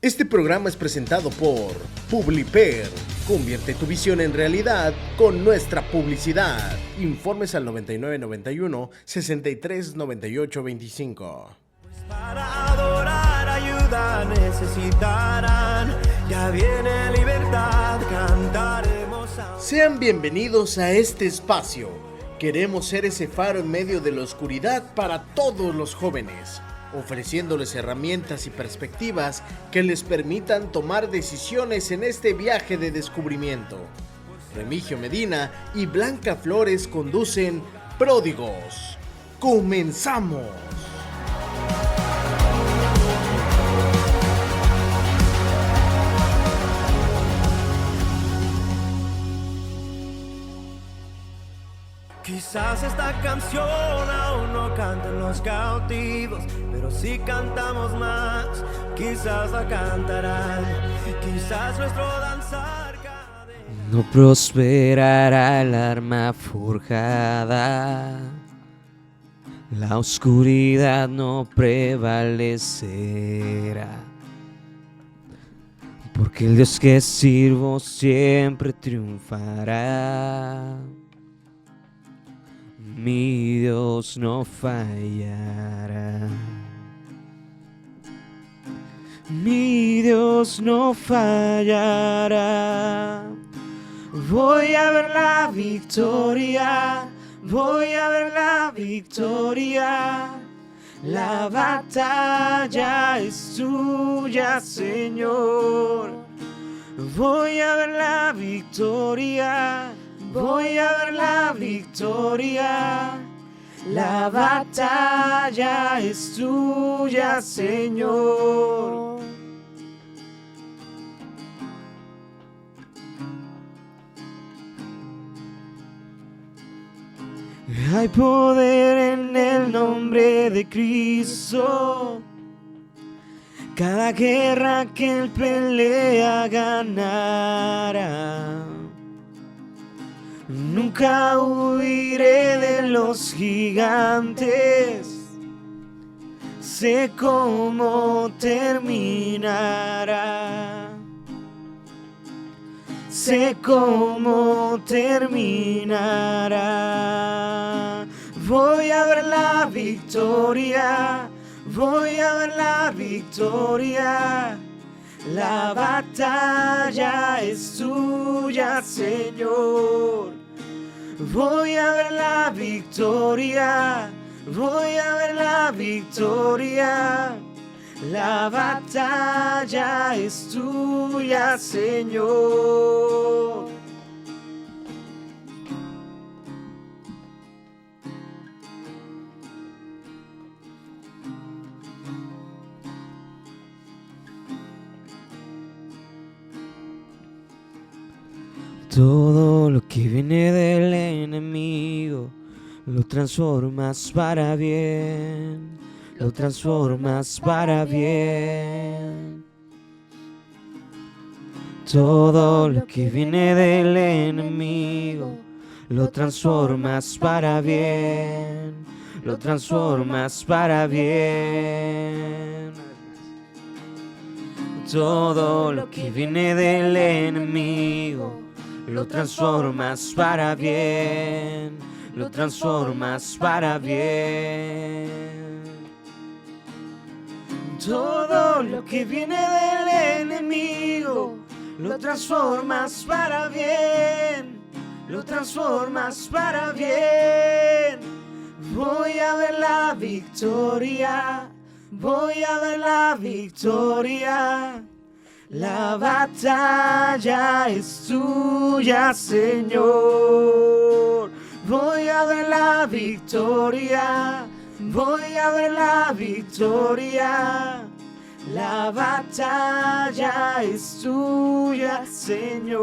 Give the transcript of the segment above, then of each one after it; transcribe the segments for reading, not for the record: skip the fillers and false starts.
Este programa es presentado por Publiper. Convierte tu visión en realidad con nuestra publicidad. Informes al 9991 63 98 25. Para adorar ayuda necesitarán. Ya viene libertad, cantaremos. Sean bienvenidos a este espacio. Queremos ser ese faro en medio de la oscuridad para todos los jóvenes, ofreciéndoles herramientas y perspectivas que les permitan tomar decisiones en este viaje de descubrimiento. Remigio Medina y Blanca Flores conducen Pródigos. ¡Comenzamos! Quizás esta canción aún no canten los cautivos, pero si cantamos más, quizás la cantarán. Quizás nuestro danzar no prosperará el arma forjada, la oscuridad no prevalecerá, porque el Dios que sirvo siempre triunfará. Mi Dios no fallará. Mi Dios no fallará. Voy a ver la victoria. Voy a ver la victoria. La batalla es tuya, Señor. Voy a ver la victoria. Voy a ver la victoria, la batalla es tuya, Señor. Hay poder en el nombre de Cristo. Cada guerra que Él pelea ganará. Nunca huiré de los gigantes, sé cómo terminará, sé cómo terminará. Voy a ver la victoria, voy a ver la victoria. La batalla es tuya, Señor. Voy a ver la victoria, voy a ver la victoria. La batalla es tuya, Señor. Todo lo que viene del enemigo lo transformas para bien, lo transformas para bien. Todo lo que viene del enemigo lo transformas para bien, lo transformas para bien. Todo lo que viene del enemigo lo transformas para bien, lo transformas para bien. Todo lo que viene del enemigo lo transformas para bien, lo transformas para bien. Voy a ver la victoria, voy a ver la victoria. La batalla es tuya, Señor. Voy a ver la victoria, voy a ver la victoria. La batalla es tuya, Señor.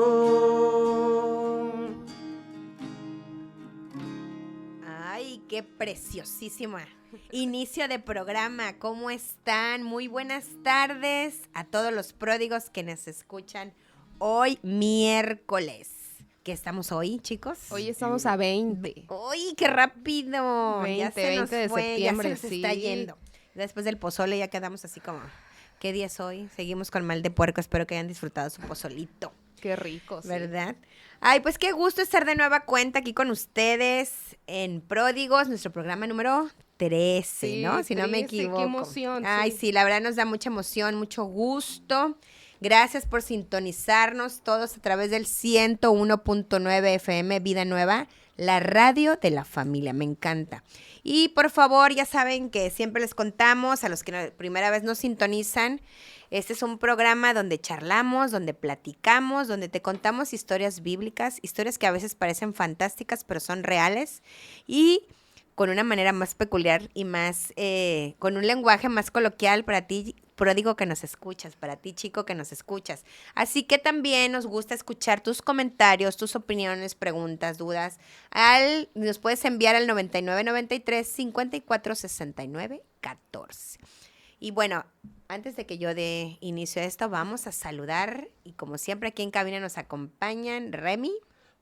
Ay, qué preciosísimo inicio de programa. ¿Cómo están? Muy buenas tardes a todos los pródigos que nos escuchan hoy miércoles. ¿Qué estamos hoy, chicos? Hoy estamos a 20. ¡Uy, qué rápido! 20, ya se nos 20 de fue, septiembre, ya se nos sí. está yendo. Después del pozole ya quedamos así como ¿Qué día es hoy? Seguimos con mal de puerco. Espero que hayan disfrutado su pozolito. Qué rico, sí. ¿Verdad? Ay, pues qué gusto estar de nueva cuenta aquí con ustedes en Pródigos, nuestro programa número 13, Sí, ¿no? Si no me 13, equivoco. qué emoción, Ay, sí. sí, la verdad nos da mucha emoción, mucho gusto. Gracias por sintonizarnos todos a través del 101.9 FM Vida Nueva, la radio de la familia. Me encanta. Y por favor, ya saben que siempre les contamos a los que la primera vez nos sintonizan. Este es un programa donde charlamos, donde platicamos, donde te contamos historias bíblicas, historias que a veces parecen fantásticas, pero son reales y con una manera más peculiar y más, con un lenguaje más coloquial para ti, pródigo que nos escuchas, para ti, chico que nos escuchas. Así que también nos gusta escuchar tus comentarios, tus opiniones, preguntas, dudas. Nos puedes enviar al 9993-5469-14. Y bueno, antes de que yo dé inicio a esto, vamos a saludar. Y como siempre, aquí en cabina nos acompañan Remy.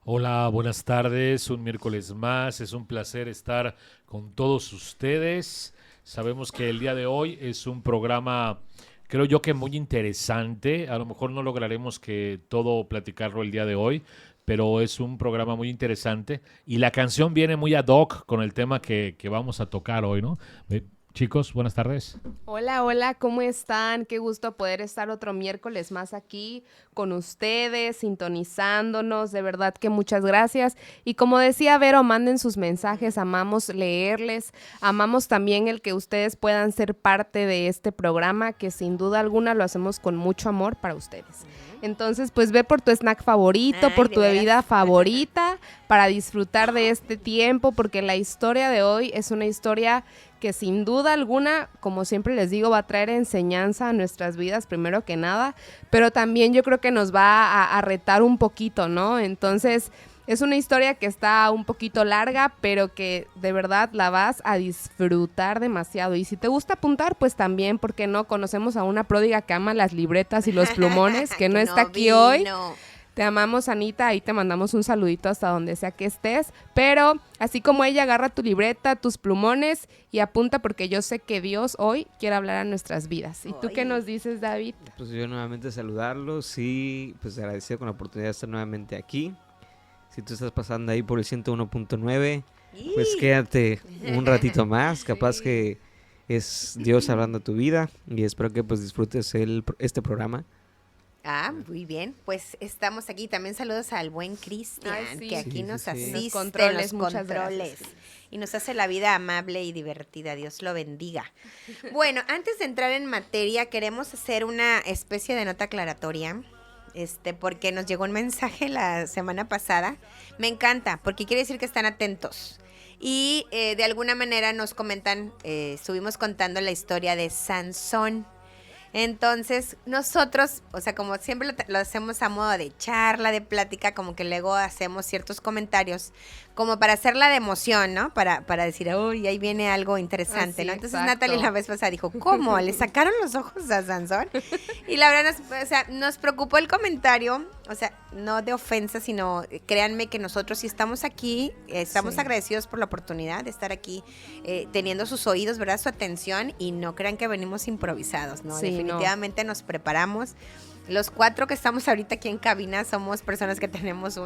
Hola, buenas tardes. Un miércoles más. Es un placer estar con todos ustedes. Sabemos que el día de hoy es un programa, creo yo que muy interesante. A lo mejor no lograremos que todo platicarlo el día de hoy, pero es un programa muy interesante. Y la canción viene muy ad hoc con el tema que vamos a tocar hoy, ¿no? Chicos, buenas tardes. Hola, hola, ¿cómo están? Qué gusto poder estar otro miércoles más aquí con ustedes, sintonizándonos. De verdad que muchas gracias. Y como decía Vero, manden sus mensajes, amamos leerles. Amamos también el que ustedes puedan ser parte de este programa, que sin duda alguna lo hacemos con mucho amor para ustedes. Entonces, pues ve por tu snack favorito, Ay, por de tu veras. bebida favorita, para disfrutar de este tiempo, porque la historia de hoy es una historia que sin duda alguna, como siempre les digo, va a traer enseñanza a nuestras vidas, primero que nada, pero también yo creo que nos va a retar un poquito, ¿no? Entonces, es una historia que está un poquito larga, pero que de verdad la vas a disfrutar demasiado. Y si te gusta apuntar, pues también, ¿por qué no? Conocemos a una pródiga que ama las libretas y los plumones, que no está aquí hoy. Te amamos, Anita, ahí te mandamos un saludito hasta donde sea que estés, pero así como ella, agarra tu libreta, tus plumones y apunta, porque yo sé que Dios hoy quiere hablar a nuestras vidas. ¿Y tú qué nos dices, David? Pues yo nuevamente saludarlos y pues agradecido con la oportunidad de estar nuevamente aquí. Si tú estás pasando ahí por el 101.9, pues quédate un ratito más, capaz que es Dios hablando a tu vida y espero que pues disfrutes este programa. Ah, muy bien. Pues estamos aquí. También saludos al buen Cristian, Ay, sí. que aquí Sí, nos sí, sí. asiste Los controles, en los muchas controles. gracias. Y nos hace la vida amable y divertida. Dios lo bendiga. Bueno, antes de entrar en materia, queremos hacer una especie de nota aclaratoria. Porque nos llegó un mensaje la semana pasada. Me encanta, porque quiere decir que están atentos. Y de alguna manera nos comentan, estuvimos contando la historia de Sansón. Entonces, nosotros, o sea, como siempre lo hacemos a modo de charla, de plática, como que luego hacemos ciertos comentarios, como para hacerla de emoción, ¿no? Para decir, uy, ahí viene algo interesante, Así, ¿no? Entonces, exacto. Natalie la vez pasada dijo, ¿cómo? ¿Le sacaron los ojos a Sansón? Y la verdad, nos preocupó el comentario, o sea, no de ofensa, sino créanme que nosotros, si estamos aquí, estamos Sí. agradecidos por la oportunidad de estar aquí, teniendo sus oídos, ¿verdad? Su atención, y no crean que venimos improvisados, ¿no? Sí, Definitivamente nos preparamos. Los 4 que estamos ahorita aquí en cabina somos personas que tenemos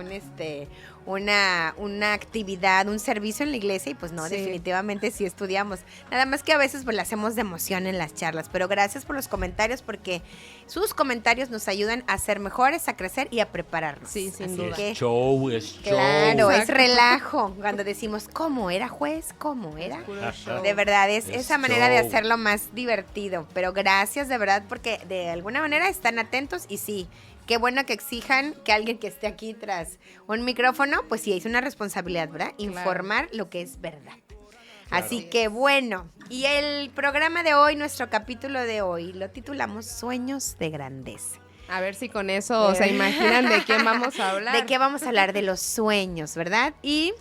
una actividad, un servicio en la iglesia, y pues no, Sí. definitivamente sí estudiamos. Nada más que a veces pues le hacemos de emoción en las charlas, pero gracias por los comentarios, porque sus comentarios nos ayudan a ser mejores, a crecer y a prepararnos. Sí, sin Así duda. que, Es show. claro, es Exacto. relajo. Cuando decimos, ¿cómo era, juez? ¿Cómo era? Puro show. De verdad, es Es esa manera de show. hacerlo más divertido. Pero gracias de verdad, porque de alguna manera están atentos, y sí, qué bueno que exijan que alguien que esté aquí tras un micrófono, pues sí, es una responsabilidad, ¿verdad? Claro. Informar lo que es verdad. Claro. Así que bueno, y el programa de hoy, nuestro capítulo de hoy, lo titulamos Sueños de Grandeza. A ver si con eso se imaginan de quién vamos a hablar. ¿De qué vamos a hablar? De los sueños, ¿verdad? Y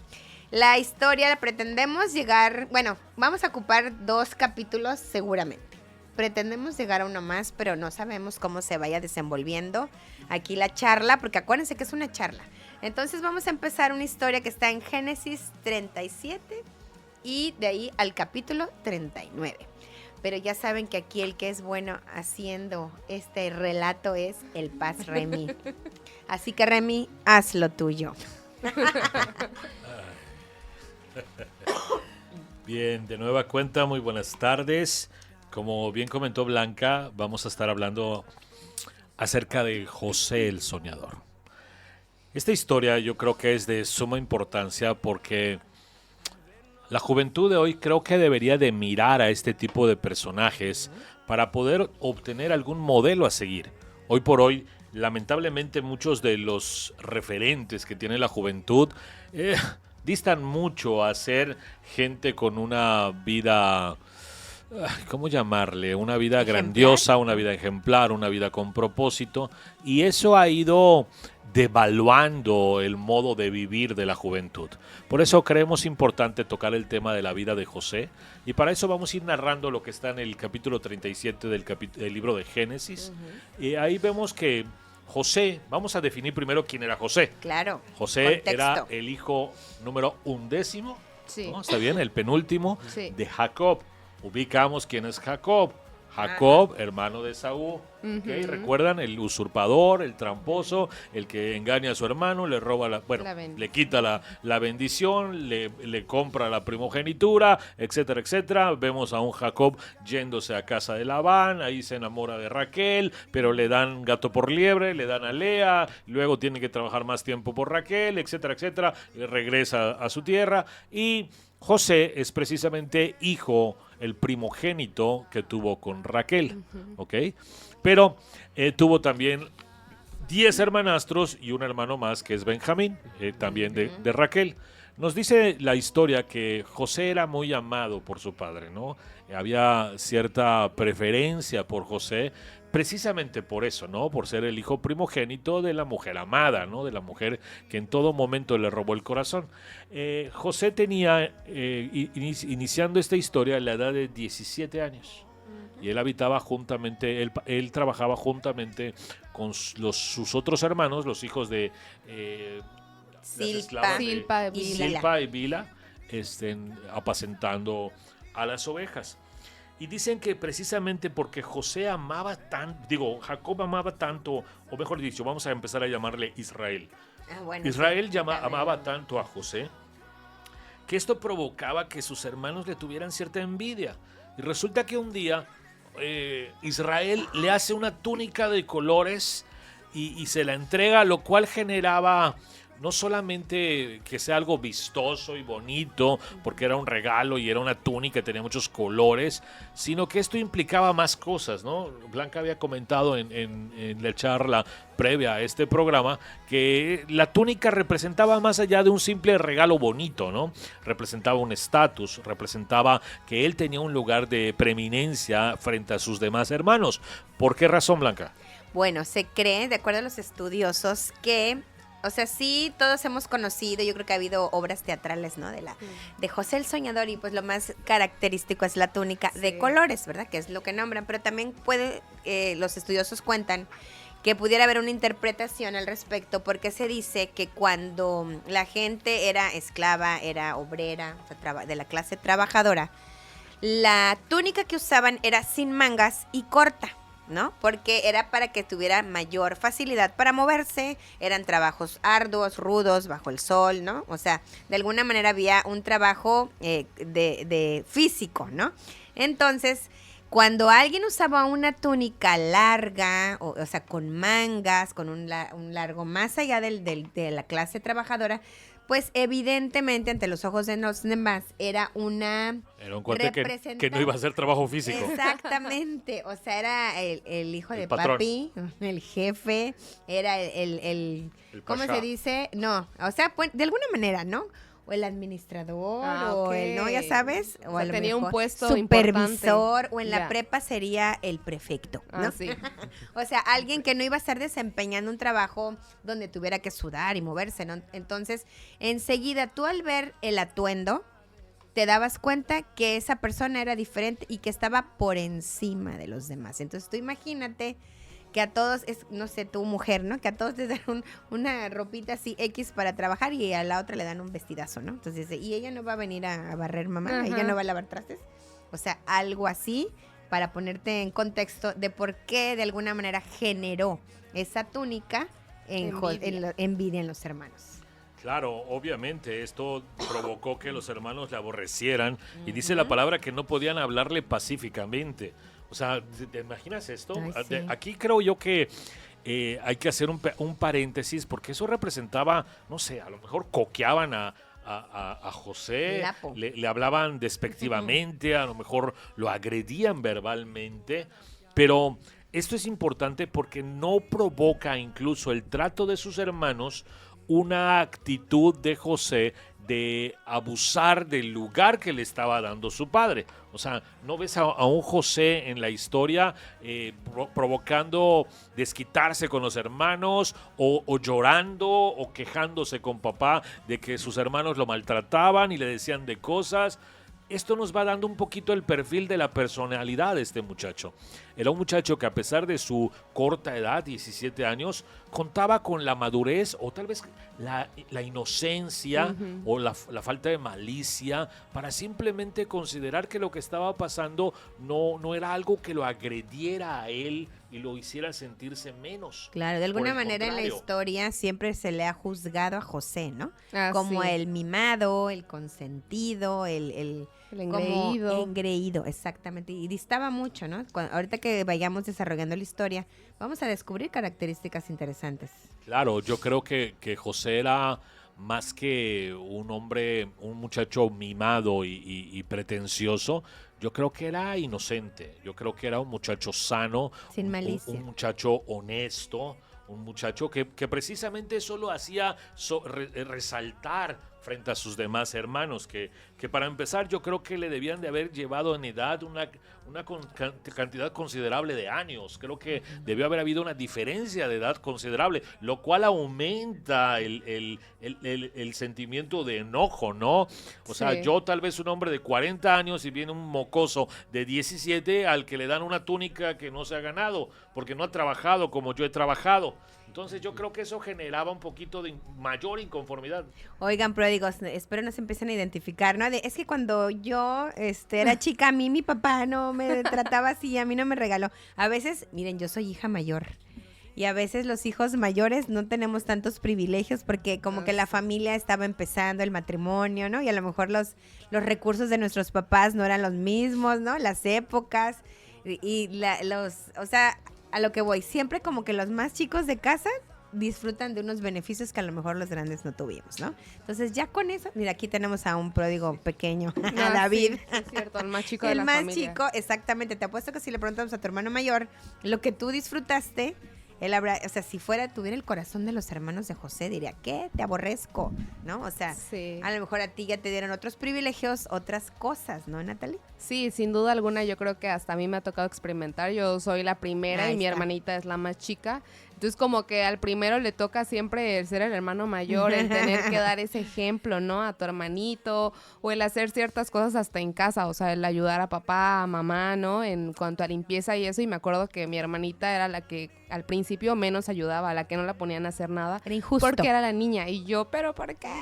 la historia pretendemos llegar, bueno, vamos a ocupar 2 capítulos seguramente. Pretendemos llegar a uno más, pero no sabemos cómo se vaya desenvolviendo aquí la charla, porque acuérdense que es una charla. Entonces vamos a empezar una historia que está en Génesis 37 y de ahí al capítulo 39. Pero ya saben que aquí el que es bueno haciendo este relato es el Paz Remy. Así que Remy, haz lo tuyo. Bien, de nueva cuenta, muy buenas tardes. Como bien comentó Blanca, vamos a estar hablando acerca de José el Soñador. Esta historia yo creo que es de suma importancia porque la juventud de hoy creo que debería de mirar a este tipo de personajes para poder obtener algún modelo a seguir. Hoy por hoy, lamentablemente, muchos de los referentes que tiene la juventud distan mucho a ser gente con una vida, ¿cómo llamarle? Una vida grandiosa, una vida ejemplar, una vida con propósito. Y eso ha ido devaluando el modo de vivir de la juventud. Por eso creemos importante tocar el tema de la vida de José, y para eso vamos a ir narrando lo que está en el capítulo 37 del libro de Génesis. Y ahí vemos que José, vamos a definir primero quién era José. Claro. José contexto. era el hijo número 11, Sí. ¿no? Está bien, el penúltimo Sí. de Jacob. Ubicamos quién es Jacob. Jacob, hermano de Esaú. ¿Ok? ¿Recuerdan? El usurpador, el tramposo, el que engaña a su hermano, le roba La le quita la bendición, le compra la primogenitura, etcétera, etcétera. Vemos a un Jacob yéndose a casa de Labán, ahí se enamora de Raquel, pero le dan gato por liebre, le dan a Lea, luego tiene que trabajar más tiempo por Raquel, etcétera, etcétera. Regresa a su tierra y José es precisamente el primogénito que tuvo con Raquel, ¿ok? Pero tuvo también 10 hermanastros y un hermano más que es Benjamín, también de Raquel. Nos dice la historia que José era muy amado por su padre, ¿no? Había cierta preferencia por José, precisamente por eso, ¿no? Por ser el hijo primogénito de la mujer amada, ¿no? De la mujer que en todo momento le robó el corazón. José tenía, iniciando esta historia, la edad de 17 años. Y él habitaba juntamente, él trabajaba juntamente con sus otros hermanos, los hijos de Silpa y Bila, apacentando a las ovejas. Y dicen que precisamente porque José Jacob amaba tanto, o mejor dicho, vamos a empezar a llamarle Israel. Bueno, Israel amaba tanto a José que esto provocaba que sus hermanos le tuvieran cierta envidia. Y resulta que un día Israel le hace una túnica de colores y se la entrega, lo cual generaba no solamente que sea algo vistoso y bonito, porque era un regalo y era una túnica, tenía muchos colores, sino que esto implicaba más cosas, ¿no? Blanca había comentado en la charla previa a este programa que la túnica representaba más allá de un simple regalo bonito, ¿no? Representaba un estatus, representaba que él tenía un lugar de preeminencia frente a sus demás hermanos. ¿Por qué razón, Blanca? Bueno, se cree, de acuerdo a los estudiosos, que, o sea, sí, todos hemos conocido, yo creo que ha habido obras teatrales, ¿no? De José el Soñador, y pues lo más característico es la túnica de colores, ¿verdad? Que es lo que nombran, pero también los estudiosos cuentan que pudiera haber una interpretación al respecto, porque se dice que cuando la gente era esclava, era obrera, o sea, de la clase trabajadora, la túnica que usaban era sin mangas y corta, ¿no? Porque era para que tuviera mayor facilidad para moverse, eran trabajos arduos, rudos, bajo el sol, ¿no? O sea, de alguna manera había un trabajo de físico, ¿no? Entonces, cuando alguien usaba una túnica larga, o sea, con mangas, con un largo más allá de la clase trabajadora, pues evidentemente ante los ojos de los demás era un corte que no iba a ser trabajo físico. Exactamente, o sea, era el hijo de patrón. papi, el jefe, era el ¿cómo pasha. se dice? No, o sea, pues, de alguna manera, ¿no? O el administrador, o el, ¿no? Ya sabes, o sea, a lo tenía un mejor puesto supervisor, importante. o en Ya. la prepa sería el prefecto, ¿no? Ah, sí. O sea, alguien que no iba a estar desempeñando un trabajo donde tuviera que sudar y moverse, ¿no? Entonces, enseguida tú al ver el atuendo, te dabas cuenta que esa persona era diferente y que estaba por encima de los demás. Entonces, tú imagínate que a todos, no sé, tu mujer, ¿no? Que a todos les dan una ropita así X para trabajar y a la otra le dan un vestidazo, ¿no? Entonces, y ella no va a venir a barrer, mamá, Ajá. ella no va a lavar trastes. O sea, algo así para ponerte en contexto de por qué de alguna manera generó esa túnica envidia en los hermanos. Claro, obviamente esto provocó que los hermanos le aborrecieran y dice la palabra que no podían hablarle pacíficamente. O sea, ¿te imaginas esto? Ay, sí. Aquí creo yo que hay que hacer un paréntesis porque eso representaba, no sé, a lo mejor coqueaban a José, le hablaban despectivamente, a lo mejor lo agredían verbalmente, pero esto es importante porque no provoca incluso el trato de sus hermanos una actitud de José de abusar del lugar que le estaba dando su padre. O sea, no ves a un José en la historia provocando desquitarse con los hermanos o llorando o quejándose con papá de que sus hermanos lo maltrataban y le decían de cosas. Esto nos va dando un poquito el perfil de la personalidad de este muchacho. Era un muchacho que a pesar de su corta edad, 17 años, contaba con la madurez o tal vez la inocencia o la falta de malicia para simplemente considerar que lo que estaba pasando no era algo que lo agrediera a él y lo hiciera sentirse menos. Claro, de alguna Por el manera en la contrario. historia siempre se le ha juzgado a José, ¿no? Ah, Como sí. el mimado, el consentido, el engreído. como engreído, exactamente. Y distaba mucho, ¿no? Ahorita que vayamos desarrollando la historia, vamos a descubrir características interesantes. Claro, yo creo que José era más que un hombre, un muchacho mimado y pretencioso. Yo creo que era inocente, yo creo que era un muchacho sano, Sin malicia. un muchacho honesto, un muchacho que precisamente eso lo hacía resaltar frente a sus demás hermanos, que para empezar yo creo que le debían de haber llevado en edad una cantidad considerable de años. Creo que debió haber habido una diferencia de edad considerable, lo cual aumenta el sentimiento de enojo, ¿no? O sea, Sí. yo tal vez un hombre de 40 años y viene un mocoso de 17 al que le dan una túnica que no se ha ganado, porque no ha trabajado como yo he trabajado. Entonces yo creo que eso generaba un poquito de mayor inconformidad. Oigan, pródigos, espero no se empiecen a identificar, ¿no? Es que cuando yo era chica, a mí mi papá no me trataba así, a mí no me regaló. A veces, miren, yo soy hija mayor. Y a veces los hijos mayores no tenemos tantos privilegios porque como que la familia estaba empezando, el matrimonio, ¿no? Y a lo mejor los recursos de nuestros papás no eran los mismos, ¿no? Las épocas o sea, a lo que voy, siempre como que los más chicos de casa disfrutan de unos beneficios que a lo mejor los grandes no tuvimos, ¿no? Entonces ya con eso, mira, aquí tenemos a un pródigo pequeño, a Ah, David. sí, es cierto, el más chico de El la más familia. chico, exactamente. Te apuesto que si le preguntamos a tu hermano mayor lo que tú disfrutaste, él habrá, o sea, si tuviera el corazón de los hermanos de José, diría, ¿qué? Te aborrezco, ¿no? O sea, Sí. a lo mejor a ti ya te dieron otros privilegios, otras cosas, ¿no, Natalie? Sí, sin duda alguna, yo creo que hasta a mí me ha tocado experimentar. Yo soy la primera Ahí y mi está. hermanita es la más chica. Entonces, como que al primero le toca siempre el ser el hermano mayor, el tener que dar ese ejemplo, ¿no? A tu hermanito, o el hacer ciertas cosas hasta en casa, o sea, el ayudar a papá, a mamá, ¿no? En cuanto a limpieza y eso. Y me acuerdo que mi hermanita era la que al principio menos ayudaba, a la que no la ponían a hacer nada. Era injusto. Porque era la niña. Y yo, ¿pero por qué?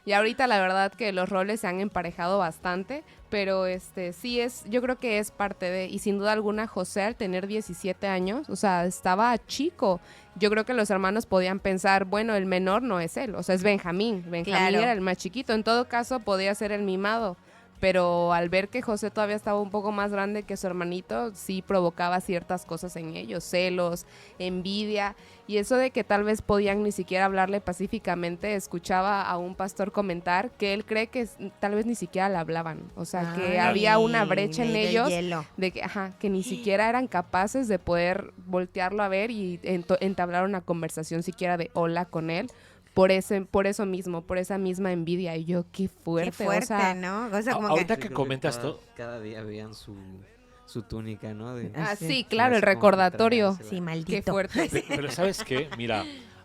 Y ahorita la verdad que los roles se han emparejado bastante, pero sí yo creo que es parte de, y sin duda alguna José al tener 17 años, o sea, estaba chico. Yo creo que los hermanos podían pensar, bueno, el menor no es él, o sea, es Benjamín. Claro. Era el más chiquito, en todo caso podía ser el mimado. Pero al ver que José todavía estaba un poco más grande que su hermanito, sí provocaba ciertas cosas en ellos, celos, envidia, y eso de que tal vez podían ni siquiera hablarle pacíficamente. Escuchaba a un pastor comentar que él cree que tal vez ni siquiera le hablaban, o sea, que Ay, había una brecha en medio ellos, hielo. de que ni siquiera eran capaces de poder voltearlo a ver y entablar una conversación siquiera de hola con él. Por eso mismo, por esa misma envidia. Y yo, qué fuerte. Qué fuerte, o sea, ¿no? O sea, como Ahorita Yo que creo comentas cada, todo. cada día veían su túnica, ¿no? sí, claro, el recordatorio. Sí, Qué maldito. fuerte. Pero ¿sabes qué? Mira,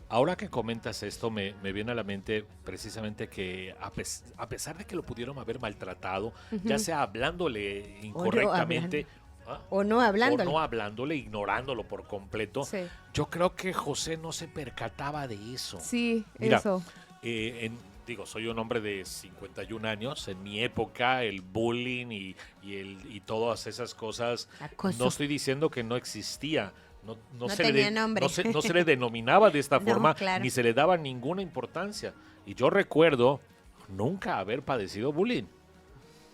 ahora que comentas esto, me viene a la mente precisamente que a pesar de que lo pudieron haber maltratado, ya sea hablándole incorrectamente O no hablándole. o no hablándole, ignorándolo por completo, Sí, yo creo que José no se percataba de eso. sí, Mira, eso. digo, soy un hombre de 51 años. En mi época, el bullying y todas esas cosas, Acoso. no estoy diciendo que no existía. No tenía nombre. No se le denominaba de esta No, forma, claro. ni se le daba ninguna importancia. Y yo recuerdo nunca haber padecido bullying.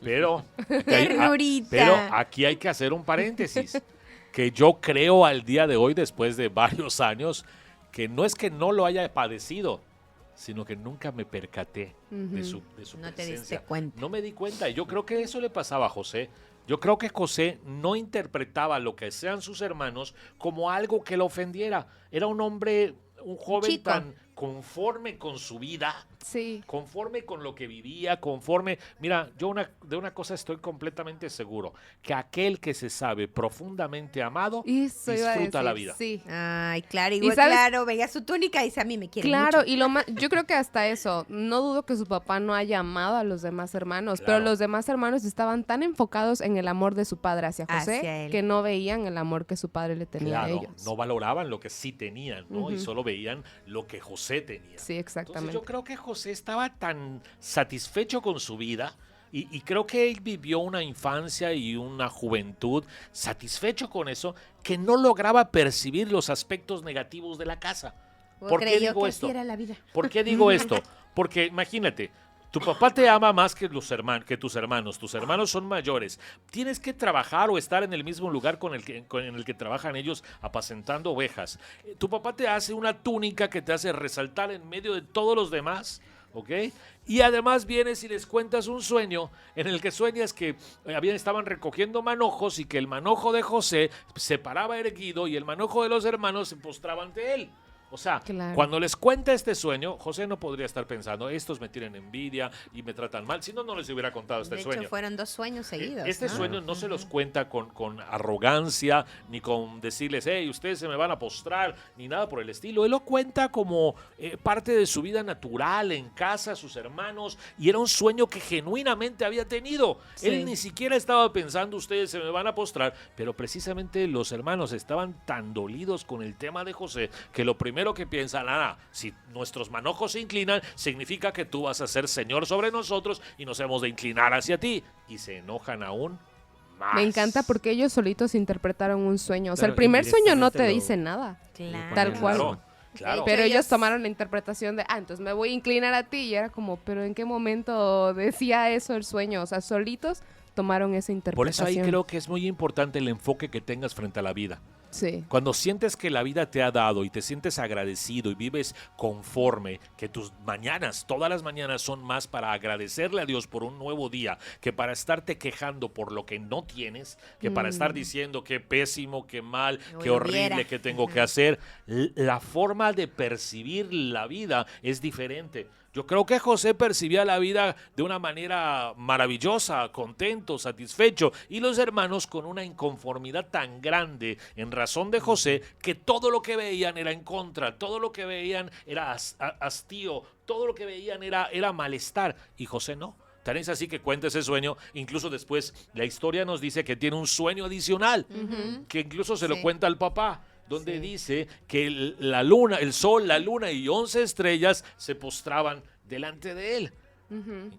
Pero Ternurita. aquí hay que hacer un paréntesis. Que yo creo al día de hoy, después de varios años, que no es que no lo haya padecido, sino que nunca me percaté de su No te presencia. diste cuenta. No me di cuenta. Y yo creo que eso le pasaba a José. Yo creo que José no interpretaba lo que sean sus hermanos como algo que lo ofendiera. Era un hombre, un joven chico. tan conforme con su vida, Sí. conforme con lo que vivía, conforme... Mira, yo de una cosa estoy completamente seguro, que aquel que se sabe profundamente amado Eso iba a disfruta la decir, vida. Sí. Ay, claro, igual, sabes- claro, veía su túnica y dice, a mí me quiere Claro, mucho. y yo creo que hasta eso, no dudo que su papá no haya amado a los demás hermanos, Claro. pero los demás hermanos estaban tan enfocados en el amor de su padre hacia José Hacia él. que no veían el amor que su padre le tenía a Claro, ellos. no valoraban lo que sí tenían, ¿no? Y solo veían lo que José tenía. Sí, exactamente. Entonces yo creo que José estaba tan satisfecho con su vida y creo que él vivió una infancia y una juventud satisfecho con eso, que no lograba percibir los aspectos negativos de la casa. ¿Por qué Creyó digo que esto? así era la vida. ¿Por qué digo esto? Porque imagínate, tu papá te ama más que tus hermanos. Tus hermanos son mayores. Tienes que trabajar o estar en el mismo lugar en el que trabajan ellos apacentando ovejas. Tu papá te hace una túnica que te hace resaltar en medio de todos los demás. ¿Ok? Y además vienes y les cuentas un sueño en el que sueñas que estaban recogiendo manojos y que el manojo de José se paraba erguido y el manojo de los hermanos se postraba ante él. O sea, Claro. cuando les cuenta este sueño, José no podría estar pensando, estos me tienen envidia y me tratan mal, si no, no les hubiera contado este De sueño. hecho, fueron 2 sueños seguidos. Este ¿no? sueño no se los cuenta con arrogancia, ni con decirles, hey, ustedes se me van a postrar, ni nada por el estilo. Él lo cuenta como parte de su vida natural, en casa, sus hermanos, y era un sueño que genuinamente había tenido. Sí. Él ni siquiera estaba pensando, ustedes se me van a postrar, pero precisamente los hermanos estaban tan dolidos con el tema de José, que lo primero que piensan, si nuestros manojos se inclinan, significa que tú vas a ser Señor sobre nosotros y nos hemos de inclinar hacia ti. Y se enojan aún más. Me encanta porque ellos solitos interpretaron un sueño. O sea, Claro, el primer sueño no te indirectamente dice nada. Claro. Tal cual. Claro, claro. Pero ellos- ellos tomaron la interpretación de, entonces me voy a inclinar a ti. Y era como, pero ¿en qué momento decía eso el sueño? O sea, solitos tomaron esa Por eso ahí interpretación. creo que es muy importante el enfoque que tengas frente a la vida. Sí. Cuando sientes que la vida te ha dado y te sientes agradecido y vives conforme, que tus mañanas, todas las mañanas son más para agradecerle a Dios por un nuevo día, que para estarte quejando por lo que no tienes, que para estar diciendo qué pésimo, qué mal, O qué lo horrible hubiera. que tengo que hacer, la forma de percibir la vida es diferente. Yo creo que José percibía la vida de una manera maravillosa, contento, satisfecho, y los hermanos con una inconformidad tan grande en razón de José que todo lo que veían era en contra, todo lo que veían era hastío, todo lo que veían era malestar, y José no. Tan es así que cuenta ese sueño, incluso después la historia nos dice que tiene un sueño adicional, que incluso se lo Sí. cuenta al papá, donde Sí. dice que la luna, el sol, la luna y 11 estrellas se postraban delante de él.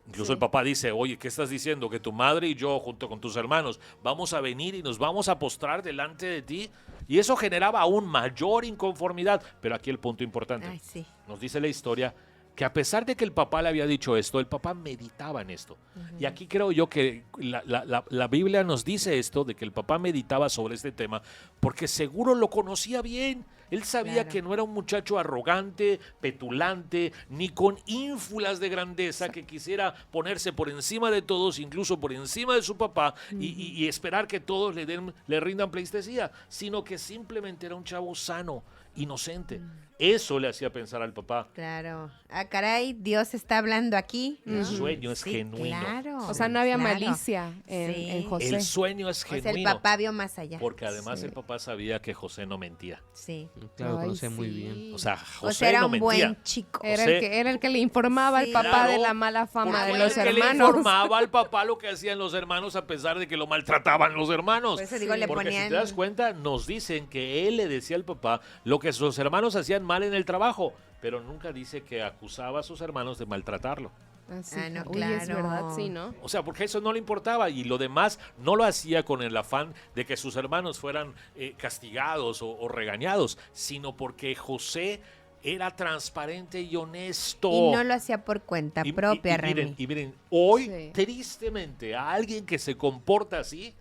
Incluso el papá dice, oye, ¿qué estás diciendo? Que tu madre y yo, junto con tus hermanos, vamos a venir y nos vamos a postrar delante de ti. Y eso generaba aún mayor inconformidad. Pero aquí el punto importante. Ay, sí. Nos dice la historia que a pesar de que el papá le había dicho esto, el papá meditaba en esto. Y aquí creo yo que la Biblia nos dice esto, de que el papá meditaba sobre este tema, porque seguro lo conocía bien. Él sabía Claro. que no era un muchacho arrogante, petulante, ni con ínfulas de grandeza que quisiera ponerse por encima de todos, incluso por encima de su papá, y esperar que todos le rindan pleitesía, sino que simplemente era un chavo sano, inocente. Eso le hacía pensar al papá. Claro. Ah, caray, Dios está hablando aquí. El ¿no? sueño es Sí, genuino. Claro. O sea, no había claro. malicia en Sí. José. El sueño es O sea, el genuino. papá vio más allá. Porque además Sí. el papá sabía que José no mentía. Sí. Claro, lo Ay, conocía muy sí. bien. O sea, O José sea, era no un mentía. buen chico. Era el que le informaba Sí. al papá de Claro, la mala fama porque de era los el que le hermanos. informaba al papá lo que hacían los hermanos a pesar de que lo maltrataban los hermanos. Por eso digo, le Porque ponían... si te das cuenta, nos dicen que él le decía al papá lo que sus hermanos hacían mal en el trabajo, pero nunca dice que acusaba a sus hermanos de maltratarlo. Así, Ah, no, uy, es claro. verdad, sí, ¿no? O sea, porque eso no le importaba y lo demás no lo hacía con el afán de que sus hermanos fueran castigados o regañados, sino porque José era transparente y honesto. Y no lo hacía por cuenta propia, Remy. miren, hoy, Sí. tristemente, a alguien que se comporta así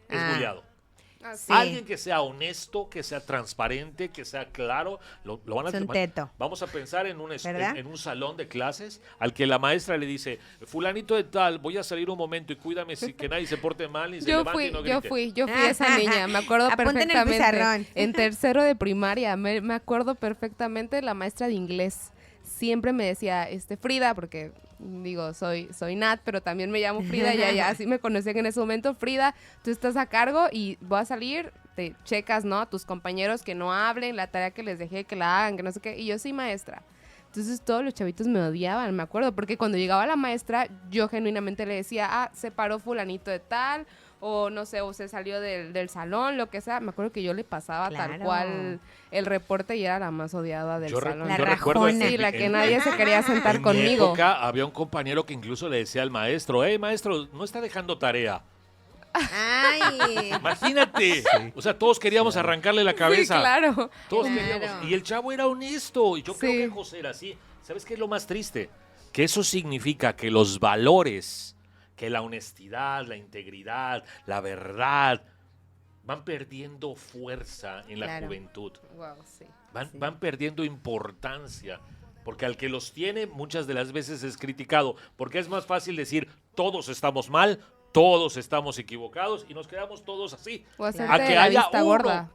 es Ah. bullado. Sí. Alguien que sea honesto, que sea transparente, que sea claro, lo van a Es un teto. Vamos a pensar en ¿Verdad? en un salón de clases al que la maestra le dice, fulanito de tal, voy a salir un momento y cuídame que nadie se porte mal y se levante y no grite. Yo fui esa niña, me acuerdo Apunten en el perfectamente. pizarrón. En tercero de primaria, me acuerdo perfectamente la maestra de inglés. Siempre me decía, Frida, porque digo, soy Nat, pero también me llamo Frida, ya así me conocían en ese momento. Frida, tú estás a cargo y voy a salir, te checas, ¿no? A tus compañeros que no hablen, la tarea que les dejé que la hagan, que no sé qué. Y yo sí, maestra. Entonces todos los chavitos me odiaban, me acuerdo, porque cuando llegaba la maestra, yo genuinamente le decía, se paró fulanito de tal, o no sé, o se salió del salón, lo que sea. Me acuerdo que yo le pasaba tal Claro. cual el reporte y era la más odiada del salón. La yo recuerdo rajona. Sí, la que nadie se quería sentar en mi conmigo. época había un compañero que incluso le decía al maestro, maestro, no está dejando tarea. Ay, Imagínate. O sea, todos queríamos arrancarle la cabeza. Sí, claro. Todos Claro. queríamos. Y el chavo era honesto. Y yo creo Sí. que José era así. ¿Sabes qué es lo más triste? Que eso significa que los valores, que la honestidad, la integridad, la verdad, van perdiendo fuerza en la Claro. juventud. Wow, sí. Van perdiendo importancia. Porque al que los tiene muchas de las veces es criticado. Porque es más fácil decir todos estamos mal, todos estamos equivocados y nos quedamos todos así. O hacerte A que la haya vista uno, gorda.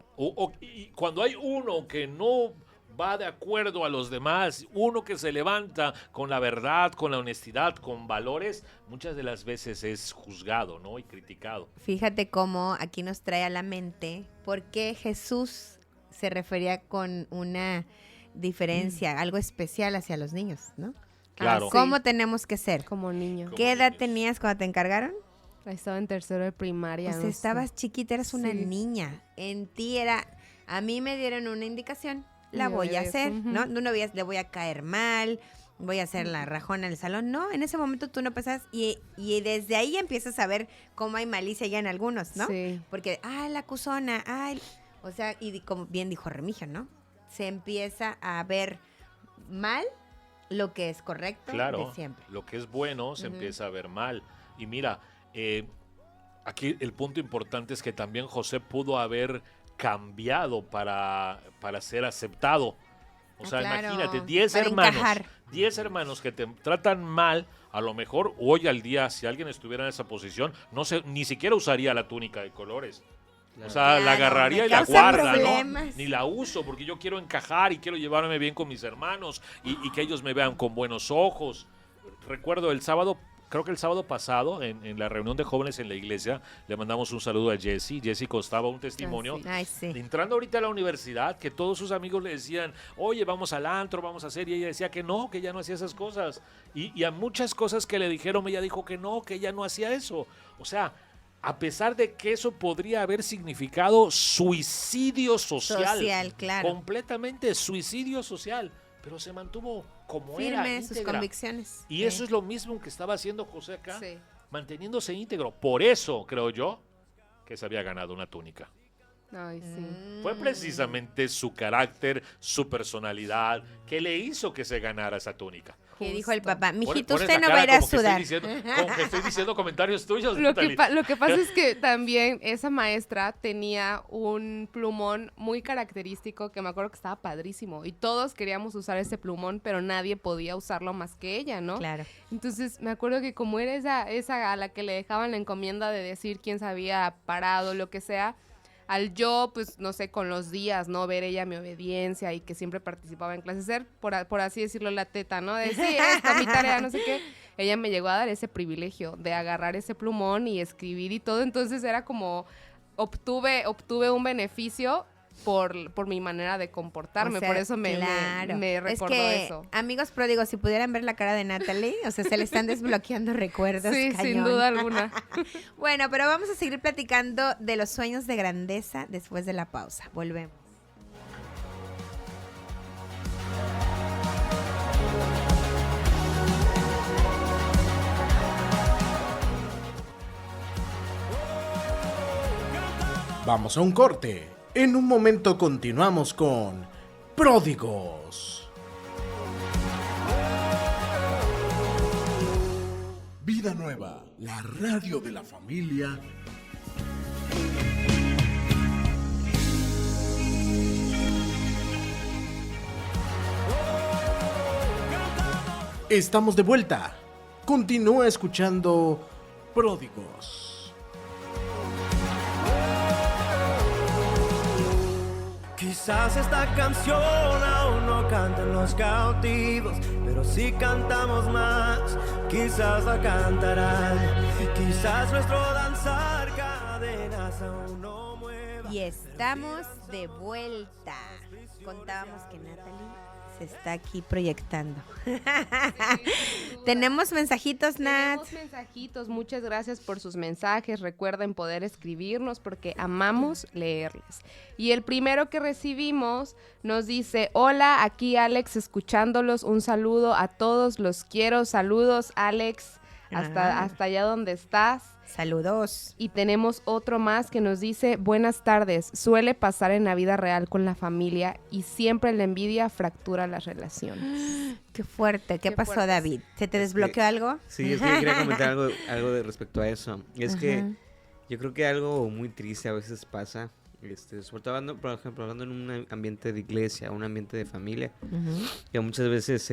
y cuando hay uno que no va de acuerdo a los demás, uno que se levanta con la verdad, con la honestidad, con valores, muchas de las veces es juzgado, ¿no? Y criticado. fíjate cómo aquí nos trae a la mente por qué Jesús se refería con una diferencia, algo especial hacia los niños, ¿no? Claro. Sí. ¿Cómo tenemos que ser? Como niño. Como ¿Qué edad niños. tenías cuando te encargaron? Ahí estaba en tercero de primaria. Pues no sé. estabas chiquita, eras una Sí. niña. En ti era, a mí me dieron una indicación, la Y voy a obedece, hacer, ujú. ¿no? No le voy a caer mal, voy a hacer la rajona en el salón. No, en ese momento tú no pensás y desde ahí empiezas a ver cómo hay malicia ya en algunos, ¿no? Sí. Porque, la acusona, o sea, y como bien dijo Remigio, ¿no? Se empieza a ver mal lo que es correcto Claro, de siempre. lo que es bueno se Ujú. empieza a ver mal. Y mira, aquí el punto importante es que también José pudo haber cambiado para ser aceptado. O sea, Claro, imagínate, 10 para hermanos, encajar. 10 hermanos que te tratan mal, a lo mejor hoy al día, si alguien estuviera en esa posición, no sé, ni siquiera usaría la túnica de colores. O sea, la Claro, agarraría me y la causa guarda, ¿no? problemas. Ni la uso porque yo quiero encajar y quiero llevarme bien con mis hermanos y que ellos me vean con buenos ojos. Recuerdo el sábado, creo que el sábado pasado, en la reunión de jóvenes en la iglesia, le mandamos un saludo a Jesse. Jesse costaba un testimonio. sí. Ay, sí. Entrando ahorita a la universidad, que todos sus amigos le decían, oye, vamos al antro, vamos a hacer, y ella decía que no, que ella no hacía esas cosas. Y a muchas cosas que le dijeron, ella dijo que no, que ella no hacía eso. O sea, a pesar de que eso podría haber significado suicidio social. Claro. Completamente suicidio social. Pero se mantuvo como era, Firme sus íntegra. convicciones. Y eso es lo mismo que estaba haciendo José acá, Sí. manteniéndose íntegro. Por eso, creo yo, que se había ganado una túnica. Ay, sí. Fue precisamente su carácter, su personalidad, que le hizo que se ganara esa túnica. Que dijo el Justo. papá, mijito, Pones usted la no va a cara ir a como que sudar. como que estoy diciendo comentarios tuyos. Lo que, Natalie. lo que pasa es que también esa maestra tenía un plumón muy característico que me acuerdo que estaba padrísimo y todos queríamos usar ese plumón, pero nadie podía usarlo más que ella, ¿no? Claro. Entonces me acuerdo que como era esa a la que le dejaban la encomienda de decir quién se había parado, lo que sea, al yo, pues, no sé, con los días, ¿no? Ver ella mi obediencia y que siempre participaba en clases, ser, por así decirlo, la teta, ¿no? De, sí, esto, mi tarea, no sé qué. Ella me llegó a dar ese privilegio de agarrar ese plumón y escribir y todo. Entonces era como, obtuve un beneficio por mi manera de comportarme, O sea, por eso me recordó es que, eso. amigos pródigos, si pudieran ver la cara de Natalie, o sea, se le están desbloqueando recuerdos. Sí, cañón. sin duda alguna. Bueno, pero vamos a seguir platicando de los sueños de grandeza después de la pausa. Volvemos. Vamos a un corte. En un momento continuamos con Pródigos. Vida Nueva, la radio de la familia. Estamos de vuelta. Continúa escuchando Pródigos. Quizás esta canción aún no cantan los cautivos, pero si cantamos más, quizás la cantarán. Quizás nuestro danzar cadenas aún no mueva. Y estamos de vuelta. Contábamos que Natalie se está aquí proyectando. Tenemos mensajitos, Nat. Tenemos mensajitos, muchas gracias por sus mensajes. Recuerden poder escribirnos porque amamos leerles. Y el primero que recibimos nos dice: hola, aquí Alex escuchándolos, un saludo a todos, los quiero. Saludos, Alex, hasta allá donde estás. Saludos. Y tenemos otro más que nos dice: buenas tardes, suele pasar en la vida real con la familia y siempre la envidia fractura las relaciones. Qué fuerte. ¿Qué pasó, fuerte. David? ¿Se te desbloqueó algo? Sí, es que quería comentar algo de respecto a eso. Es que yo creo que algo muy triste a veces pasa, sobre todo hablando, por ejemplo, hablando en un ambiente de iglesia, un ambiente de familia, que muchas veces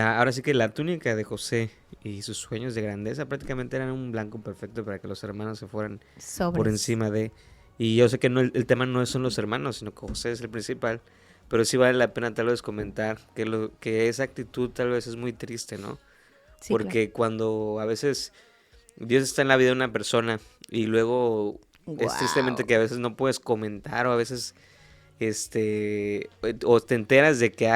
ahora sí que la túnica de José y sus sueños de grandeza prácticamente eran un blanco perfecto para que los hermanos se fueran por encima de... Y yo sé que no, el tema no son los hermanos, sino que José es el principal, pero sí vale la pena tal vez comentar que esa actitud tal vez es muy triste, ¿no? Sí, porque cuando a veces Dios está en la vida de una persona y luego es tristemente que a veces no puedes comentar, o a veces o te enteras de que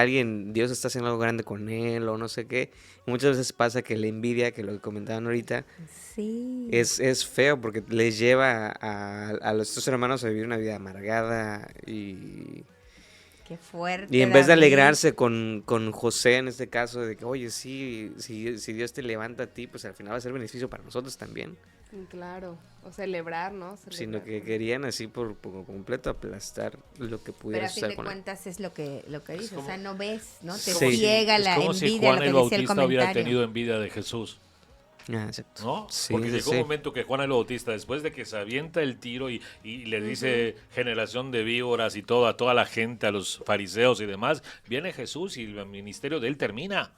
Dios está haciendo algo grande con él o no sé qué. Y muchas veces pasa que la envidia, que lo que comentaban ahorita, Sí. es feo porque les lleva a estos hermanos a vivir una vida amargada y Qué fuerte. en vez de David. alegrarse con José en este caso de que, oye, sí, si Dios te levanta a ti, pues al final va a ser beneficio para nosotros también. Claro, o celebrar, ¿no? Sino que querían así por completo aplastar lo que Pero pudiera a fin suceder de con él. cuentas es lo que dices, o sea, no ves, ¿no? Te Sí. ciega la Es como si envidia, Juan lo el que decía el Bautista hubiera comentario. tenido envidia de Jesús, Ah, exacto. ¿no? Sí, Porque sí, llegó sí. un momento que Juan el Bautista, después de que se avienta el tiro y le dice generación de víboras y a toda la gente, a los fariseos y demás, viene Jesús y el ministerio de él termina.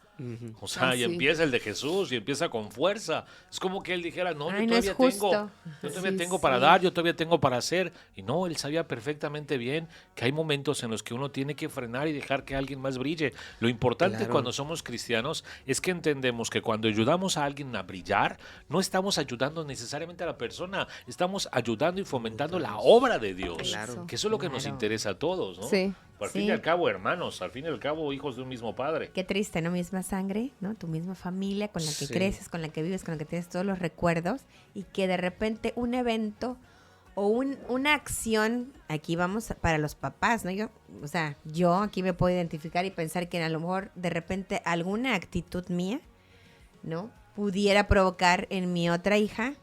O sea, Ah, y sí. empieza el de Jesús y empieza con fuerza. Es como que él dijera, no, Ay, yo no es todavía tengo, justo. yo todavía Sí, tengo sí. para dar, yo todavía tengo para hacer. Y no, él sabía perfectamente bien que hay momentos en los que uno tiene que frenar y dejar que alguien más brille. Lo importante Claro. cuando somos cristianos es que entendemos que cuando ayudamos a alguien a brillar, no estamos ayudando necesariamente a la persona, estamos ayudando y fomentando la obra de Dios. Claro. Que eso es lo que nos Claro. interesa a todos, ¿no? Sí. Al fin Sí. y al cabo, hermanos, al fin y al cabo, hijos de un mismo padre. Qué triste, ¿no? Misma sangre, ¿no? Tu misma familia con la que Sí. creces, con la que vives, con la que tienes todos los recuerdos y que de repente un evento o una acción, aquí vamos para los papás, ¿no? Yo aquí me puedo identificar y pensar que a lo mejor de repente alguna actitud mía, ¿no? Pudiera provocar en mi otra hija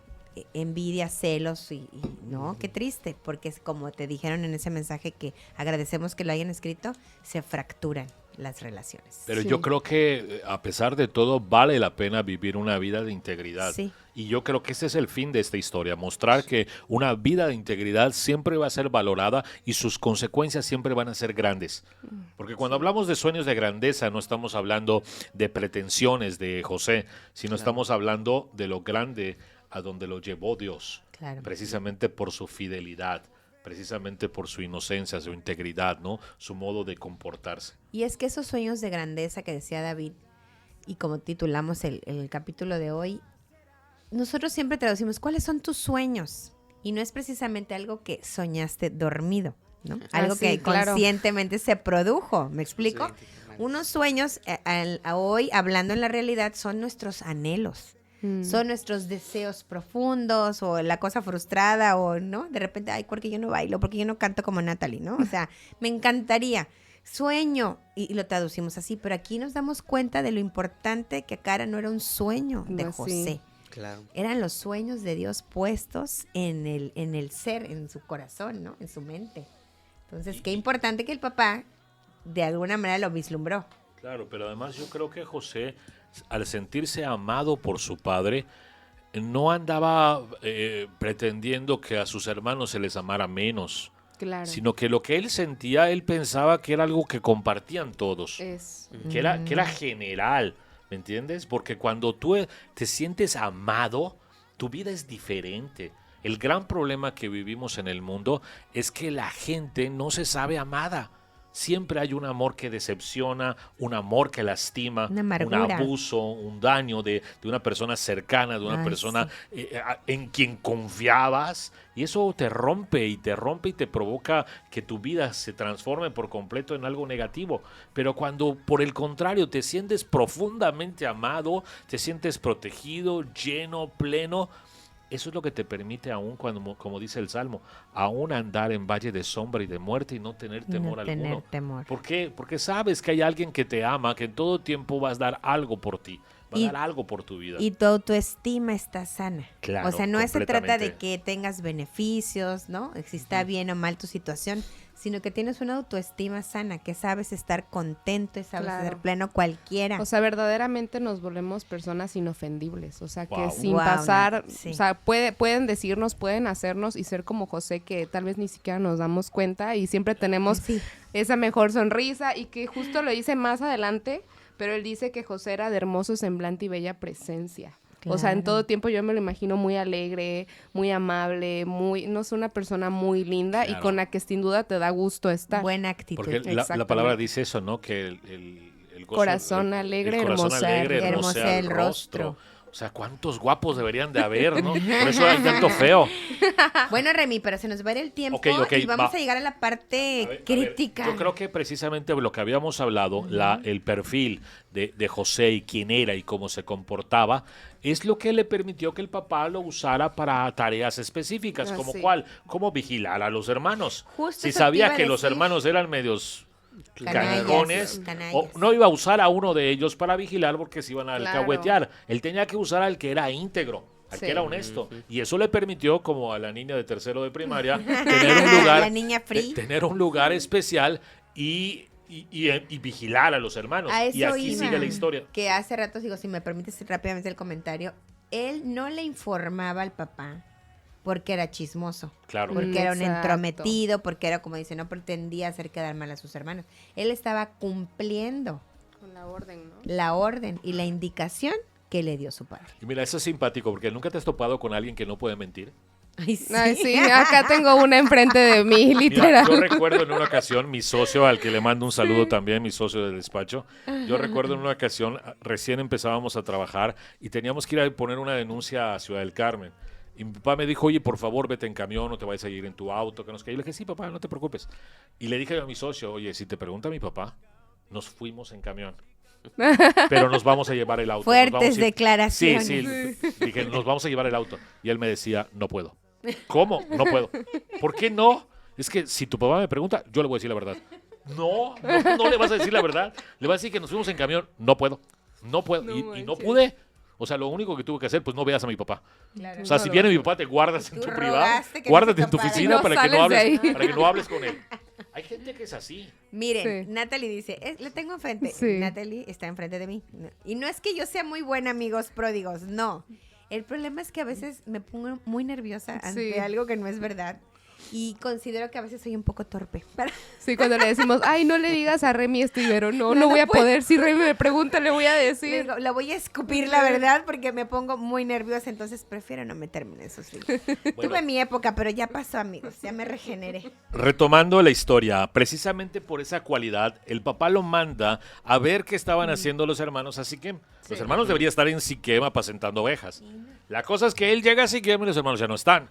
envidia, celos y no, qué triste, porque es como te dijeron en ese mensaje que agradecemos que lo hayan escrito, se fracturan las relaciones. Pero Sí. yo creo que a pesar de todo vale la pena vivir una vida de integridad. Sí. Y yo creo que ese es el fin de esta historia, mostrar que una vida de integridad siempre va a ser valorada y sus consecuencias siempre van a ser grandes. Porque cuando hablamos de sueños de grandeza no estamos hablando de pretensiones de José, sino estamos hablando de lo grande a donde lo llevó Dios, Claro. precisamente por su fidelidad, precisamente por su inocencia, su integridad, ¿no? Su modo de comportarse. Y es que esos sueños de grandeza que decía David, y como titulamos el capítulo de hoy, nosotros siempre traducimos, ¿cuáles son tus sueños? y no es precisamente algo que soñaste dormido, ¿no? Algo sí, que claro. conscientemente se produjo, ¿me explico? Unos sueños, hoy hablando en la realidad, son nuestros anhelos. Son nuestros deseos profundos o la cosa frustrada o, ¿no? De repente, ay, ¿por qué yo no bailo? ¿Por qué yo no canto como Natalie, no? O sea, me encantaría. Sueño, y lo traducimos así, pero aquí nos damos cuenta de lo importante que acá no era un sueño de No, sí. José. Claro. Eran los sueños de Dios puestos en el ser, en su corazón, ¿no? En su mente. Entonces, qué importante que el papá de alguna manera lo vislumbró. Claro, pero además yo creo que José, al sentirse amado por su padre, no andaba pretendiendo que a sus hermanos se les amara menos, Claro. sino que lo que él sentía, él pensaba que era algo que compartían todos, que era general, ¿me entiendes? Porque cuando tú te sientes amado, tu vida es diferente. El gran problema que vivimos en el mundo es que la gente no se sabe amada. Siempre hay un amor que decepciona, un amor que lastima, Una un amargura. abuso, un daño de una persona cercana, de una Ay, persona en quien confiabas. Y eso te rompe y te provoca que tu vida se transforme por completo en algo negativo. Pero cuando por el contrario te sientes profundamente amado, te sientes protegido, lleno, pleno, eso es lo que te permite aún, cuando, como dice el Salmo, aún andar en valle de sombra y de muerte y no tener temor no alguno. tener temor. ¿Por qué? Porque sabes que hay alguien que te ama, que en todo tiempo vas a dar algo por ti, va a Y- dar algo por tu vida. Y tu autoestima está sana. Claro, o sea, no se trata de completamente. que tengas beneficios, ¿no? Si está bien o mal tu situación, sino que tienes una autoestima sana, que sabes estar contento y sabes Claro. ser pleno cualquiera. O sea, verdaderamente nos volvemos personas inofendibles. O sea, que Wow. sin Wow, pasar, sí. o sea, pueden decirnos, pueden hacernos y ser como José, que tal vez ni siquiera nos damos cuenta y siempre tenemos Sí. esa mejor sonrisa y que justo lo dice más adelante, pero él dice que José era de hermoso semblante y bella presencia. O sea, en Claro. todo tiempo yo me lo imagino muy alegre, muy amable, no sé, una persona muy linda y Claro. con la que sin duda te da gusto estar. Buena actitud. Porque la palabra dice eso, ¿no? Que el gozo- Corazón alegre, el corazón hermosea- alegre hermosea el el rostro. rostro. O sea, ¿cuántos guapos deberían de haber, no? Por eso hay tanto feo. Bueno, Remy, pero se nos va a ir el tiempo Ok, y vamos va. a llegar a la parte A ver, crítica. yo creo que precisamente lo que habíamos hablado, el perfil de José y quién era y cómo se comportaba, es lo que le permitió que el papá lo usara para tareas específicas, Ah, como sí. cuál, como vigilar a los hermanos. Justo Si eso te sabía iba a que los decir. hermanos eran medios Canallas, canijones, canallas. o no iba a usar a uno de ellos para vigilar porque se iban a Claro. alcahuetear. Él tenía que usar al que era íntegro, al Sí. que era honesto. Y eso le permitió, como a la niña de tercero de primaria, tener un lugar, La niña free. tener un lugar especial y vigilar a los hermanos. A eso Y aquí iba, sigue la historia. que hace rato, digo, si me permites rápidamente el comentario, él no le informaba al papá porque era chismoso, Claro. porque era un Exacto. entrometido, porque era, como dice, no pretendía hacer quedar mal a sus hermanos. Él estaba cumpliendo Con la orden, ¿no? la orden y la indicación que le dio su padre. Y mira, eso es simpático porque nunca te has topado con alguien que no puede mentir. Ay, sí. Ay, sí, acá tengo una enfrente de mí, Mira, literal. yo recuerdo en una ocasión, mi socio, al que le mando un saludo también, mi socio del despacho, yo recuerdo en una ocasión, recién empezábamos a trabajar y teníamos que ir a poner una denuncia a Ciudad del Carmen. Y mi papá me dijo, oye, por favor, vete en camión, no te vayas a ir en tu auto, que no sé qué. Y le dije, sí, papá, no te preocupes. Y le dije a mi socio, oye, si te pregunta mi papá, nos fuimos en camión. Pero nos vamos a llevar el auto. nos Fuertes vamos a ir". declaraciones. Sí. Dije, nos vamos a llevar el auto. Y él me decía, no puedo. ¿Cómo? No puedo. ¿Por qué no? Es que si tu papá me pregunta, yo le voy a decir la verdad. No le vas a decir la verdad. Le vas a decir que nos fuimos en camión. No puedo. No puedo. No Y no manches. pude. O sea, lo único que tuve que hacer, pues no veas a mi papá. Claro. O sea, si viene mi papá, te guardas en Tú tu privado, rogaste que no guárdate se en tu topara. oficina No para que no sales de hables, ahí. para que no hables con él. Hay gente que es así. Miren, Sí. Natalie dice, le tengo enfrente. Sí. Natalie está enfrente de mí. Y no es que yo sea muy buena, amigos pródigos, no. El problema es que a veces me pongo muy nerviosa ante Sí. algo que no es verdad. Y considero que a veces soy un poco torpe. Sí, cuando le decimos, ay, no le digas a Remy esto, Ibero, no No voy a puedo. poder. Si Remy me pregunta, le voy a Le decir. digo, la voy a escupir, la verdad, porque me pongo muy nerviosa. Entonces prefiero no meterme en esos líos. Tuve mi época, pero ya pasó, amigos. Ya me regeneré. Retomando la historia, precisamente por esa cualidad, el papá lo manda a ver qué estaban haciendo los hermanos a Siquem. Los hermanos deberían estar en Siquem apacentando ovejas. La cosa es que él llega a Siquem y los hermanos ya no están.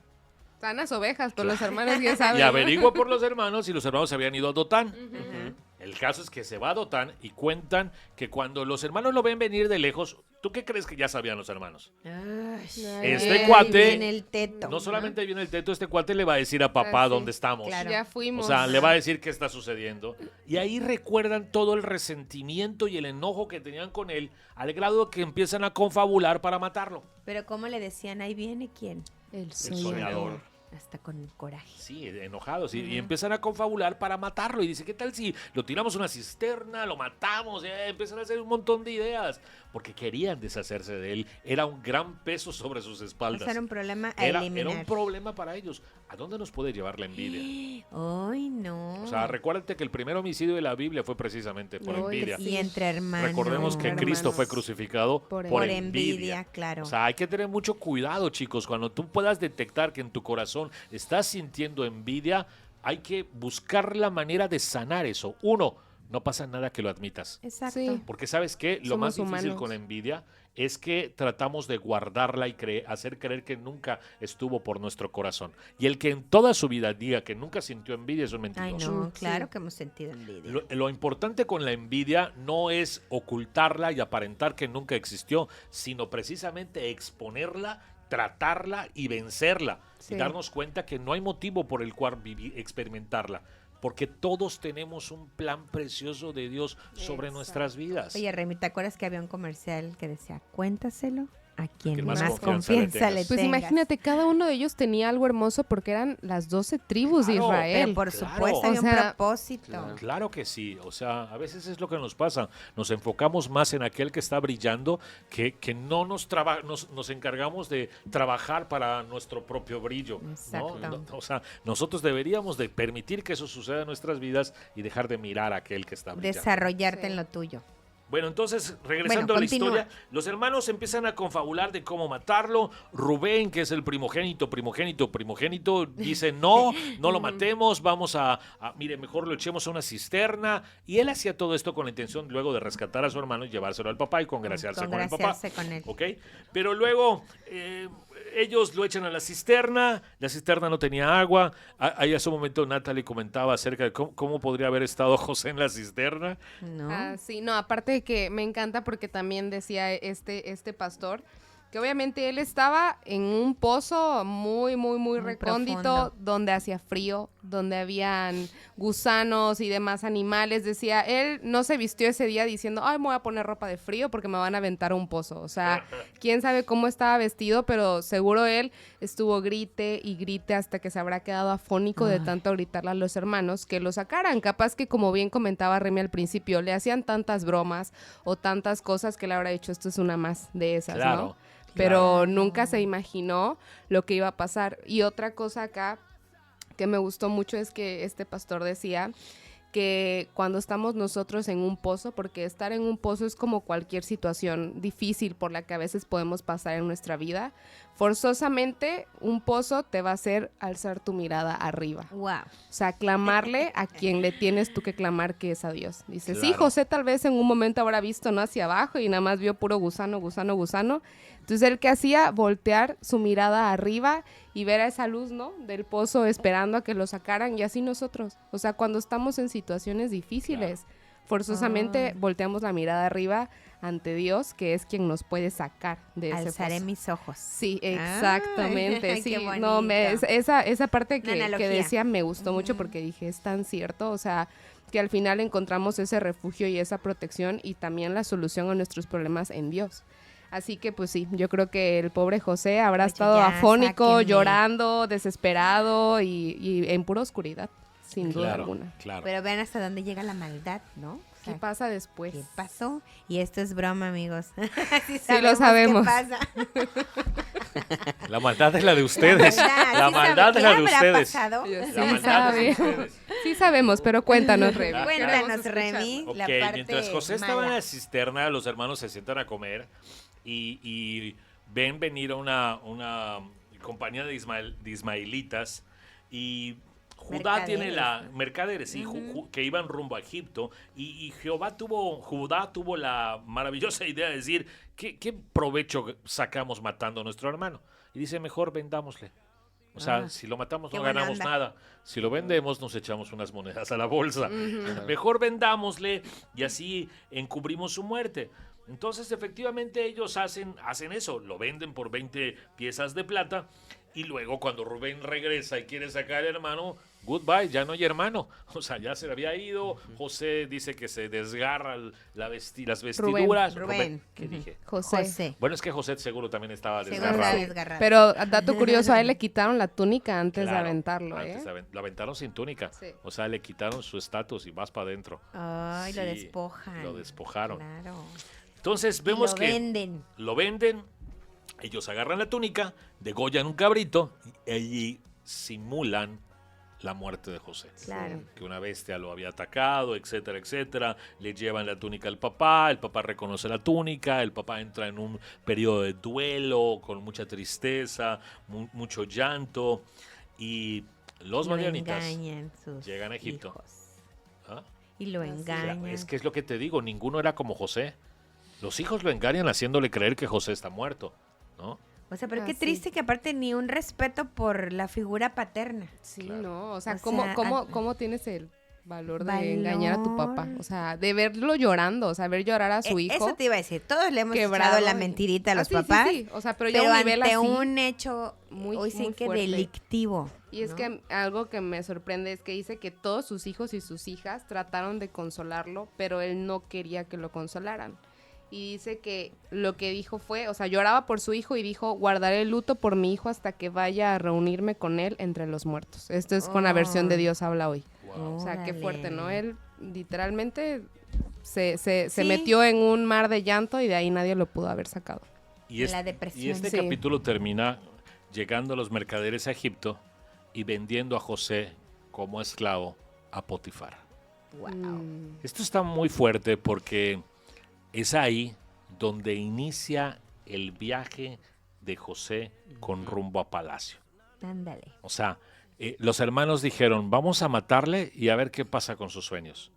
Sanas ovejas, por los hermanos ya saben. Y ¿no? averigua por los hermanos si los hermanos se habían ido a Dotán. El caso es que se va a Dotán y cuentan que cuando los hermanos lo ven venir de lejos, ¿tú qué crees que ya sabían los hermanos? Este cuate, viene el teto. no solamente viene el teto, este cuate le va a decir a papá Ah, sí. dónde estamos. Claro. Ya fuimos. O sea, le va a decir qué está sucediendo. Y ahí recuerdan todo el resentimiento y el enojo que tenían con él, al grado que empiezan a confabular para matarlo. Pero ¿cómo le decían? Ahí viene quién. El soñador. Hasta con coraje. Sí, enojados. Y empiezan a confabular para matarlo. Y dice, ¿qué tal si lo tiramos a una cisterna, lo matamos? Empiezan a hacer un montón de ideas. Porque querían deshacerse de él. Era un gran peso sobre sus O espaldas. sea, era un problema a Era eliminar. un problema para ellos. ¿A dónde nos puede llevar la envidia? Ay, no. O sea, recuérdate que el primer homicidio de la Biblia fue precisamente por Uy, envidia. sí. Y entre hermanos. Recordemos que Hermanos. Cristo fue crucificado Por por envidia, envidia. claro. O sea, hay que tener mucho cuidado, chicos. Cuando tú puedas detectar que en tu corazón estás sintiendo envidia, hay que buscar la manera de sanar eso. Uno, no pasa nada que lo admitas. Exacto. Sí. Porque ¿sabes qué? Lo Somos más difícil humanos. con la envidia es que tratamos de guardarla y hacer creer que nunca estuvo por nuestro corazón. Y el que en toda su vida diga que nunca sintió envidia es un Ay, mentiroso. no, Sí. claro que hemos sentido envidia. Lo importante con la envidia no es ocultarla y aparentar que nunca existió, sino precisamente exponerla, tratarla y vencerla. Sí. Y darnos cuenta que no hay motivo por el cual experimentarla. Porque todos tenemos un plan precioso de Dios sobre Exacto. nuestras vidas. Oye, Remy, ¿te acuerdas que había un comercial que decía, cuéntaselo a quien quien más, más confianza, confianza le le tengas? Pues imagínate, cada uno de ellos tenía algo hermoso porque eran las 12 tribus de Claro, Israel. Pero por Claro. supuesto, O había un sea, propósito. Claro que sí, o sea, a veces es lo que nos pasa, nos enfocamos más en aquel que está brillando que no nos encargamos de trabajar para nuestro propio brillo, ¿no? Exacto. O sea, nosotros deberíamos de permitir que eso suceda en nuestras vidas y dejar de mirar a aquel que está brillando. Desarrollarte Sí. en lo tuyo. Bueno, entonces, regresando Bueno, a la continúa. historia, los hermanos empiezan a confabular de cómo matarlo. Rubén, que es el primogénito, dice, no lo matemos, vamos mire, mejor lo echemos a una cisterna. Y él hacía todo esto con la intención luego de rescatar a su hermano y llevárselo al papá y congraciarse con el papá. Congraciarse con él. ¿Ok? Pero luego ellos lo echan a la cisterna no tenía agua. Ahí hace un momento Natalie comentaba acerca de cómo podría haber estado José en la cisterna. ¿No? Ah, sí, no, aparte de que me encanta porque también decía este pastor que obviamente él estaba en un pozo muy recóndito, profundo. donde hacía frío, donde habían gusanos y demás animales. Decía, él no se vistió ese día diciendo, ay, me voy a poner ropa de frío porque me van a aventar a un pozo. O sea, quién sabe cómo estaba vestido, pero seguro él estuvo grite y grite hasta que se habrá quedado afónico de tanto gritarle a los hermanos que lo sacaran. Capaz que, como bien comentaba Remy al principio, le hacían tantas bromas o tantas cosas que le habrá dicho, esto es una más de esas, Claro, ¿no? Pero nunca se imaginó lo que iba a pasar. Y otra cosa acá que me gustó mucho es que este pastor decía que cuando estamos nosotros en un pozo, porque estar en un pozo es como cualquier situación difícil por la que a veces podemos pasar en nuestra vida, forzosamente un pozo te va a hacer alzar tu mirada arriba. Wow. O sea, clamarle a quien le tienes tú que clamar, que es a Dios. Dice, sí, Claro. José tal vez en un momento habrá visto, ¿no?, hacia abajo y nada más vio puro gusano. Entonces, ¿él qué hacía? Voltear su mirada arriba y ver a esa luz, ¿no?, del pozo esperando a que lo sacaran, y así nosotros. O sea, cuando estamos en situaciones difíciles, forzosamente volteamos la mirada arriba ante Dios, que es quien nos puede sacar de ese Alzaré pozo. mis ojos. Sí, exactamente. Ay, sí, qué no, bonito. esa parte Una que analogía. decía me gustó mucho porque dije, es tan cierto, o sea, que al final encontramos ese refugio y esa protección y también la solución a nuestros problemas en Dios. Así que pues sí, yo creo que el pobre José habrá Oye, estado ya, afónico, sáquenme. llorando, desesperado y en pura oscuridad, sin duda alguna. Claro. Pero vean hasta dónde llega la maldad, ¿no? O ¿Qué sea, pasa después? ¿qué pasó? Y esto es broma, amigos. lo sabemos. ¿Qué pasa? La maldad es la de ustedes. La ¿Sí maldad sabe es la qué de habrá ustedes. pasado? Yo La sí maldad es de sabe. ustedes. Sí sabemos, pero cuéntanos, Remy. Cuéntanos, Queremos Remy, Ok, la parte mientras José estaba en mala. la cisterna, los hermanos se sientan a comer y ven venir a una compañía de ismaelitas y Judá tiene mercaderes sí, que iban rumbo a Egipto y Judá tuvo la maravillosa idea de decir, ¿qué provecho sacamos matando a nuestro hermano? Y dice, mejor vendámosle. O sea, si lo matamos qué no buena ganamos onda. nada. Si lo vendemos nos echamos unas monedas a la bolsa. Mejor vendámosle y así encubrimos su muerte. Entonces, efectivamente, ellos hacen eso. Lo venden por 20 piezas de plata. Y luego cuando Rubén regresa y quiere sacar al hermano, goodbye, ya no hay hermano. O sea, ya se le había ido. José dice que se desgarra las vestiduras. Rubén. ¿Qué dije? José. Bueno, es que José seguro también estaba Seguro desgarrado. está desgarrado. Pero dato curioso, a él le quitaron la túnica antes de Claro, aventarlo, antes lo aventaron sin túnica. Sí. O sea, le quitaron su estatus y vas para adentro. Ay, lo Sí, despojan. lo despojaron. Claro. Entonces Y vemos lo que venden. lo venden, ellos agarran la túnica, degollan un cabrito y simulan la muerte de José. Claro. Que una bestia lo había atacado, etcétera, etcétera. Le llevan la túnica al papá, el papá reconoce la túnica, el papá entra en un periodo de duelo, con mucha tristeza, mucho llanto. Y los Lo madianitas engañan sus llegan a Egipto. hijos. ¿Ah? Y lo Así es. engañan. Es que es lo que te digo, ninguno era como José. Los hijos lo engañan haciéndole creer que José está muerto, ¿no? O sea, pero Ah, qué sí. triste que aparte ni un respeto por la figura paterna. Sí, Claro. no, o sea, O ¿cómo, sea, cómo, a- cómo tienes el valor de Valor. engañar a tu papá? O sea, de verlo llorando, o sea, ver llorar a su hijo. Eso te iba a decir. Todos le hemos quebrado echado la y- mentirita a los sí, papás. Sí, sí. O sea, pero ya Pero a un nivel ante así. un hecho muy- hoy sí muy que fuerte. delictivo. Y es ¿no? que algo que me sorprende es que dice que todos sus hijos y sus hijas trataron de consolarlo, pero él no quería que lo consolaran. Y dice que lo que dijo fue, o sea, lloraba por su hijo y dijo, guardaré el luto por mi hijo hasta que vaya a reunirme con él entre los muertos. Esto es con la versión de Dios habla hoy. Wow. O sea, qué Órale. fuerte, ¿no? Él literalmente se Sí. metió en un mar de llanto y de ahí nadie lo pudo haber sacado. Y, La depresión. y este Sí. capítulo termina llegando los mercaderes a Egipto y vendiendo a José como esclavo a Potifar. Wow. Esto está muy fuerte porque es ahí donde inicia el viaje de José con rumbo a palacio. Ándale. O sea, los hermanos dijeron, vamos a matarle y a ver qué pasa con sus sueños.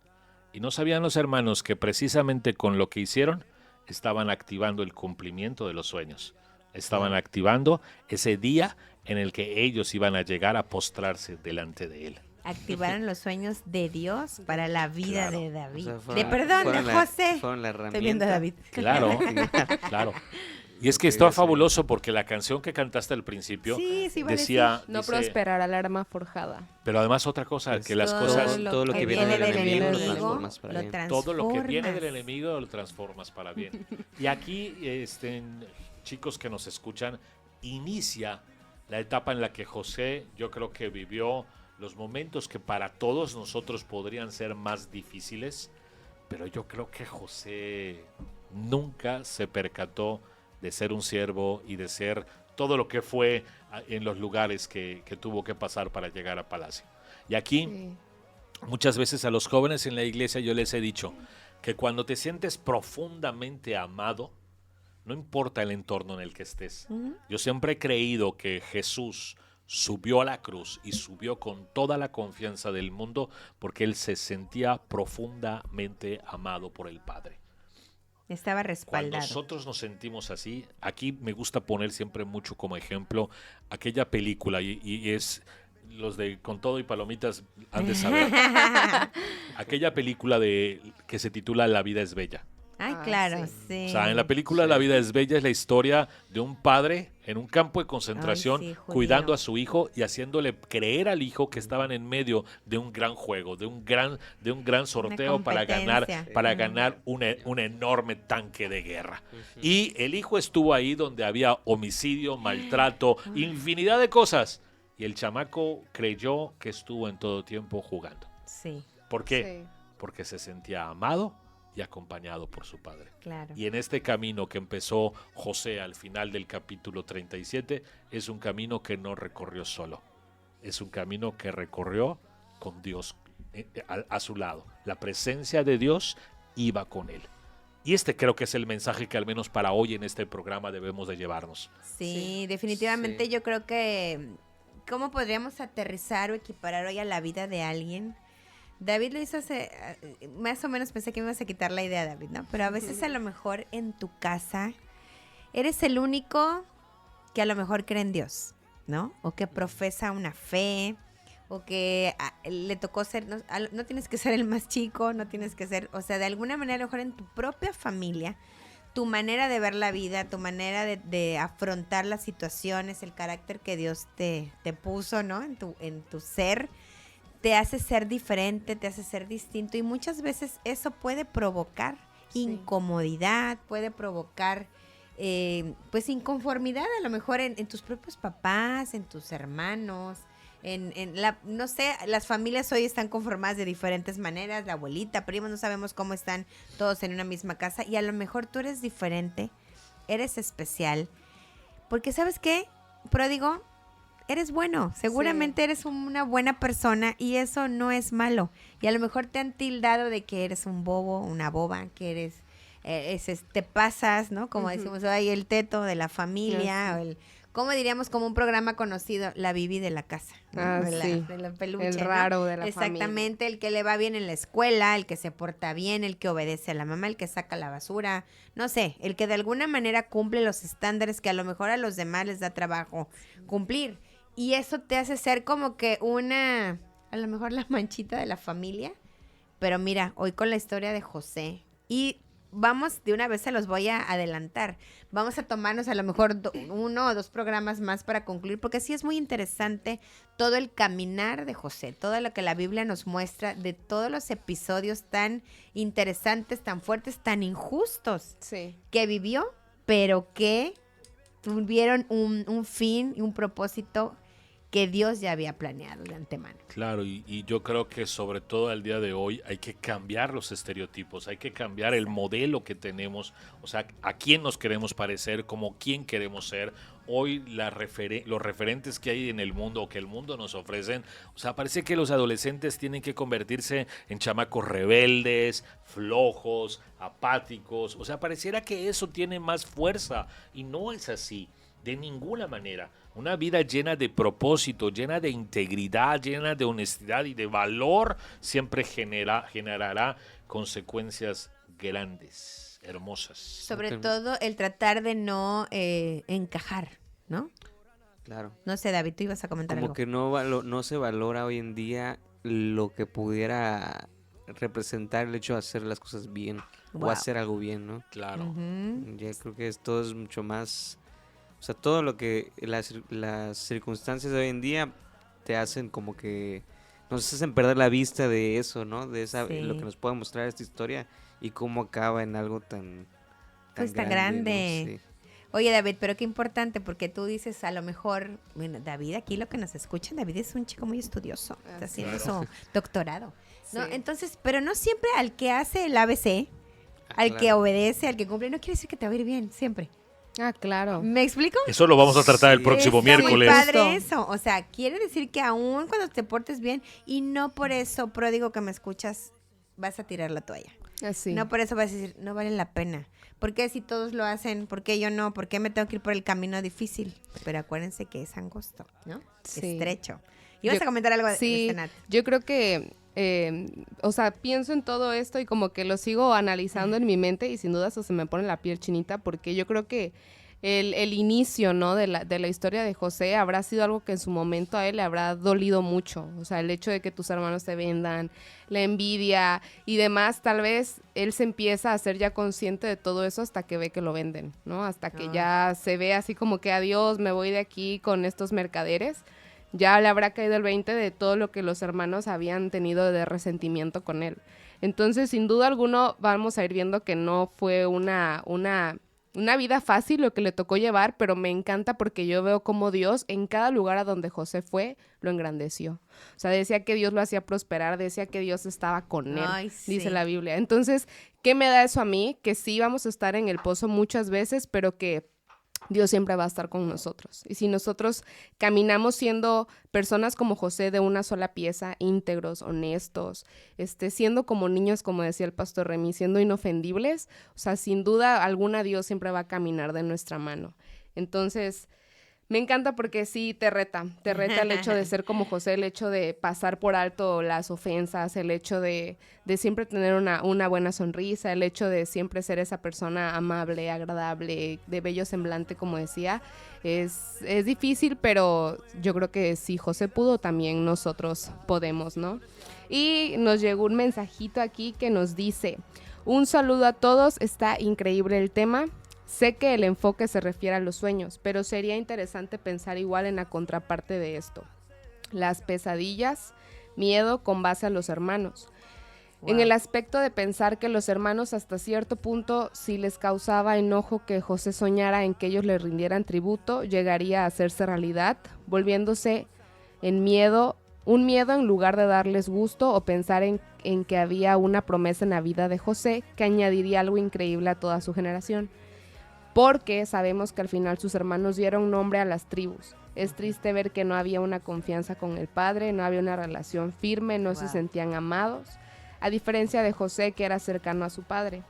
Y no sabían los hermanos que precisamente con lo que hicieron estaban activando el cumplimiento de los sueños. Estaban activando ese día en el que ellos iban a llegar a postrarse delante de él. Activaron los sueños de Dios para la vida Claro. de David. O sea, de perdón, de José. Fueron la Estoy viendo a herramienta. David. Claro, claro. Y es que está fabuloso porque la canción que cantaste al principio Sí, sí, iba a decía, No dice- prosperará el arma forjada. pero además otra cosa, que las Todo- cosas, todo lo que viene del enemigo lo transformas para lo bien. todo lo que viene del transformas. enemigo lo transformas para bien. Y aquí, chicos que nos escuchan, inicia la etapa en la que José, yo creo que vivió los momentos que para todos nosotros podrían ser más difíciles, pero yo creo que José nunca se percató de ser un siervo y de ser todo lo que fue en los lugares que tuvo que pasar para llegar a palacio. Y aquí, Sí. muchas veces a los jóvenes en la iglesia yo les he dicho que cuando te sientes profundamente amado, no importa el entorno en el que estés. Yo siempre he creído que Jesús subió a la cruz y subió con toda la confianza del mundo porque él se sentía profundamente amado por el Padre. Estaba Cuando respaldado. nosotros nos sentimos así, aquí me gusta poner siempre mucho como ejemplo aquella película y es los de Con Todo y Palomitas han de saber. Aquella película que se titula La vida es bella. Ay, Ah, claro, sí. sí. O sea, en la película La vida es bella es la historia de un padre en un campo de concentración Ay, sí, judío. cuidando a su hijo y haciéndole creer al hijo que estaban en medio de un gran juego, de un gran sorteo para competencia. ganar un enorme tanque de guerra. Y el hijo estuvo ahí donde había homicidio, maltrato, infinidad de cosas. Y el chamaco creyó que estuvo en todo tiempo jugando. Sí, ¿Por qué? Sí. Porque se sentía amado y acompañado por su padre. claro. Y en este camino que empezó José al final del capítulo 37, es un camino que no recorrió solo. Es un camino que recorrió con Dios a su lado. La presencia de Dios iba con él. Y este creo que es el mensaje que al menos para hoy en este programa debemos de llevarnos. Sí, definitivamente Sí. yo creo que ¿cómo podríamos aterrizar o equiparar hoy a la vida de alguien? David lo hizo más o menos pensé que me ibas a quitar la idea, David, ¿no? Pero a veces a lo mejor en tu casa eres el único que a lo mejor cree en Dios. ¿no? O que profesa una fe, o que le tocó ser, no tienes que ser el más chico, no tienes que ser, o sea, de alguna manera, a lo mejor en tu propia familia, tu manera de ver la vida, tu manera de afrontar las situaciones, el carácter que Dios te puso, ¿no? En tu ser, te hace ser diferente, te hace ser distinto, y muchas veces eso puede provocar incomodidad, puede provocar pues inconformidad a lo mejor en tus propios papás, en tus hermanos, no sé, las familias hoy están conformadas de diferentes maneras, la abuelita, primos, no sabemos cómo están todos en una misma casa, y a lo mejor tú eres diferente, eres especial, porque ¿sabes qué, pródigo? Eres bueno, seguramente eres una buena persona, y eso no es malo, y a lo mejor te han tildado de que eres un bobo, una boba, que eres te pasas, ¿no? Como decimos, ay, el teto de la familia, o el, ¿cómo diríamos? Como un programa conocido, la Bibi de la casa, ¿no? De la peluche, el raro, ¿no? De la exactamente, familia. El que le va bien en la escuela, el que se porta bien, el que obedece a la mamá, el que saca la basura, no sé, el que de alguna manera cumple los estándares que a lo mejor a los demás les da trabajo cumplir. Y eso te hace ser como que a lo mejor la manchita de la familia. Pero mira, hoy con la historia de José, y vamos, de una vez se los voy a adelantar. Vamos a tomarnos a lo mejor 1 o 2 programas más para concluir, porque sí es muy interesante todo el caminar de José, todo lo que la Biblia nos muestra de todos los episodios tan interesantes, tan fuertes, tan injustos que vivió, pero que tuvieron un fin y un propósito que Dios ya había planeado de antemano. Claro, y yo creo que sobre todo al día de hoy hay que cambiar los estereotipos, hay que cambiar el modelo que tenemos, o sea, a quién nos queremos parecer, como quién queremos ser. Hoy los referentes que hay en el mundo o que el mundo nos ofrecen, o sea, parece que los adolescentes tienen que convertirse en chamacos rebeldes, flojos, apáticos, o sea, pareciera que eso tiene más fuerza, y no es así, de ninguna manera. Una vida llena de propósito, llena de integridad, llena de honestidad y de valor, siempre generará consecuencias grandes, hermosas. Sobre todo el tratar de no encajar, ¿no? Claro. No sé, David, tú ibas a comentar algo. Como que no se valora hoy en día lo que pudiera representar el hecho de hacer las cosas bien o hacer algo bien, ¿no? Claro. Ya creo que todo es mucho más... O sea, todo lo que las circunstancias de hoy en día te hacen como que nos hacen perder la vista de eso, ¿no? De lo que nos puede mostrar esta historia y cómo acaba en algo tan grande. ¿no? Sí. Oye, David, pero qué importante, porque tú dices a lo mejor, bueno, David, aquí lo que nos escuchan, David es un chico muy estudioso, está haciendo su doctorado, ¿no? Entonces, pero no siempre al que hace el ABC, al que obedece, al que cumple, no quiere decir que te va a ir bien, siempre. Ah, claro. ¿Me explico? Eso lo vamos a tratar el próximo miércoles. Muy padre eso. O sea, quiere decir que aún cuando te portes bien, y no por eso, pródigo que me escuchas, vas a tirar la toalla. Así. No por eso vas a decir, no vale la pena. ¿Por qué si todos lo hacen? ¿Por qué yo no? ¿Por qué me tengo que ir por el camino difícil? Pero acuérdense que es angosto, ¿no? Sí. Estrecho. ¿Ibas a comentar algo de Nat? Yo creo que o sea, pienso en todo esto y como que lo sigo analizando en mi mente, y sin duda eso se me pone la piel chinita, porque yo creo que el inicio, ¿no? de la historia de José habrá sido algo que en su momento a él le habrá dolido mucho. O sea, el hecho de que tus hermanos te vendan, la envidia y demás, tal vez él se empieza a ser ya consciente de todo eso hasta que ve que lo venden, ¿no? Hasta que ya se ve así como que adiós, me voy de aquí con estos mercaderes. Ya le habrá caído el 20 de todo lo que los hermanos habían tenido de resentimiento con él. Entonces, sin duda alguna, vamos a ir viendo que no fue una vida fácil lo que le tocó llevar, pero me encanta porque yo veo cómo Dios, en cada lugar a donde José fue, lo engrandeció. O sea, decía que Dios lo hacía prosperar, decía que Dios estaba con él, dice la Biblia. Entonces, ¿qué me da eso a mí? Que sí vamos a estar en el pozo muchas veces, pero que Dios siempre va a estar con nosotros. Y si nosotros caminamos siendo personas como José, de una sola pieza, íntegros, honestos, siendo como niños, como decía el pastor Remy, siendo inofendibles, o sea, sin duda alguna Dios siempre va a caminar de nuestra mano. Entonces, Me encanta porque sí te reta el hecho de ser como José, el hecho de pasar por alto las ofensas, el hecho de siempre tener una buena sonrisa, el hecho de siempre ser esa persona amable, agradable, de bello semblante, como decía. Es difícil, pero yo creo que si José pudo, también nosotros podemos, ¿no? Y nos llegó un mensajito aquí que nos dice: un saludo a todos, está increíble el tema. Sé que el enfoque se refiere a los sueños, pero sería interesante pensar igual en la contraparte de esto. Las pesadillas, miedo con base a los hermanos. Wow. En el aspecto de pensar que los hermanos hasta cierto punto, si les causaba enojo que José soñara en que ellos le rindieran tributo, llegaría a hacerse realidad, volviéndose en miedo, un miedo en lugar de darles gusto o pensar en que había una promesa en la vida de José que añadiría algo increíble a toda su generación. Porque sabemos que al final sus hermanos dieron nombre a las tribus. Es triste ver que no había una confianza con el padre, no había una relación firme, no se sentían amados, a diferencia de José, que era cercano a su padre.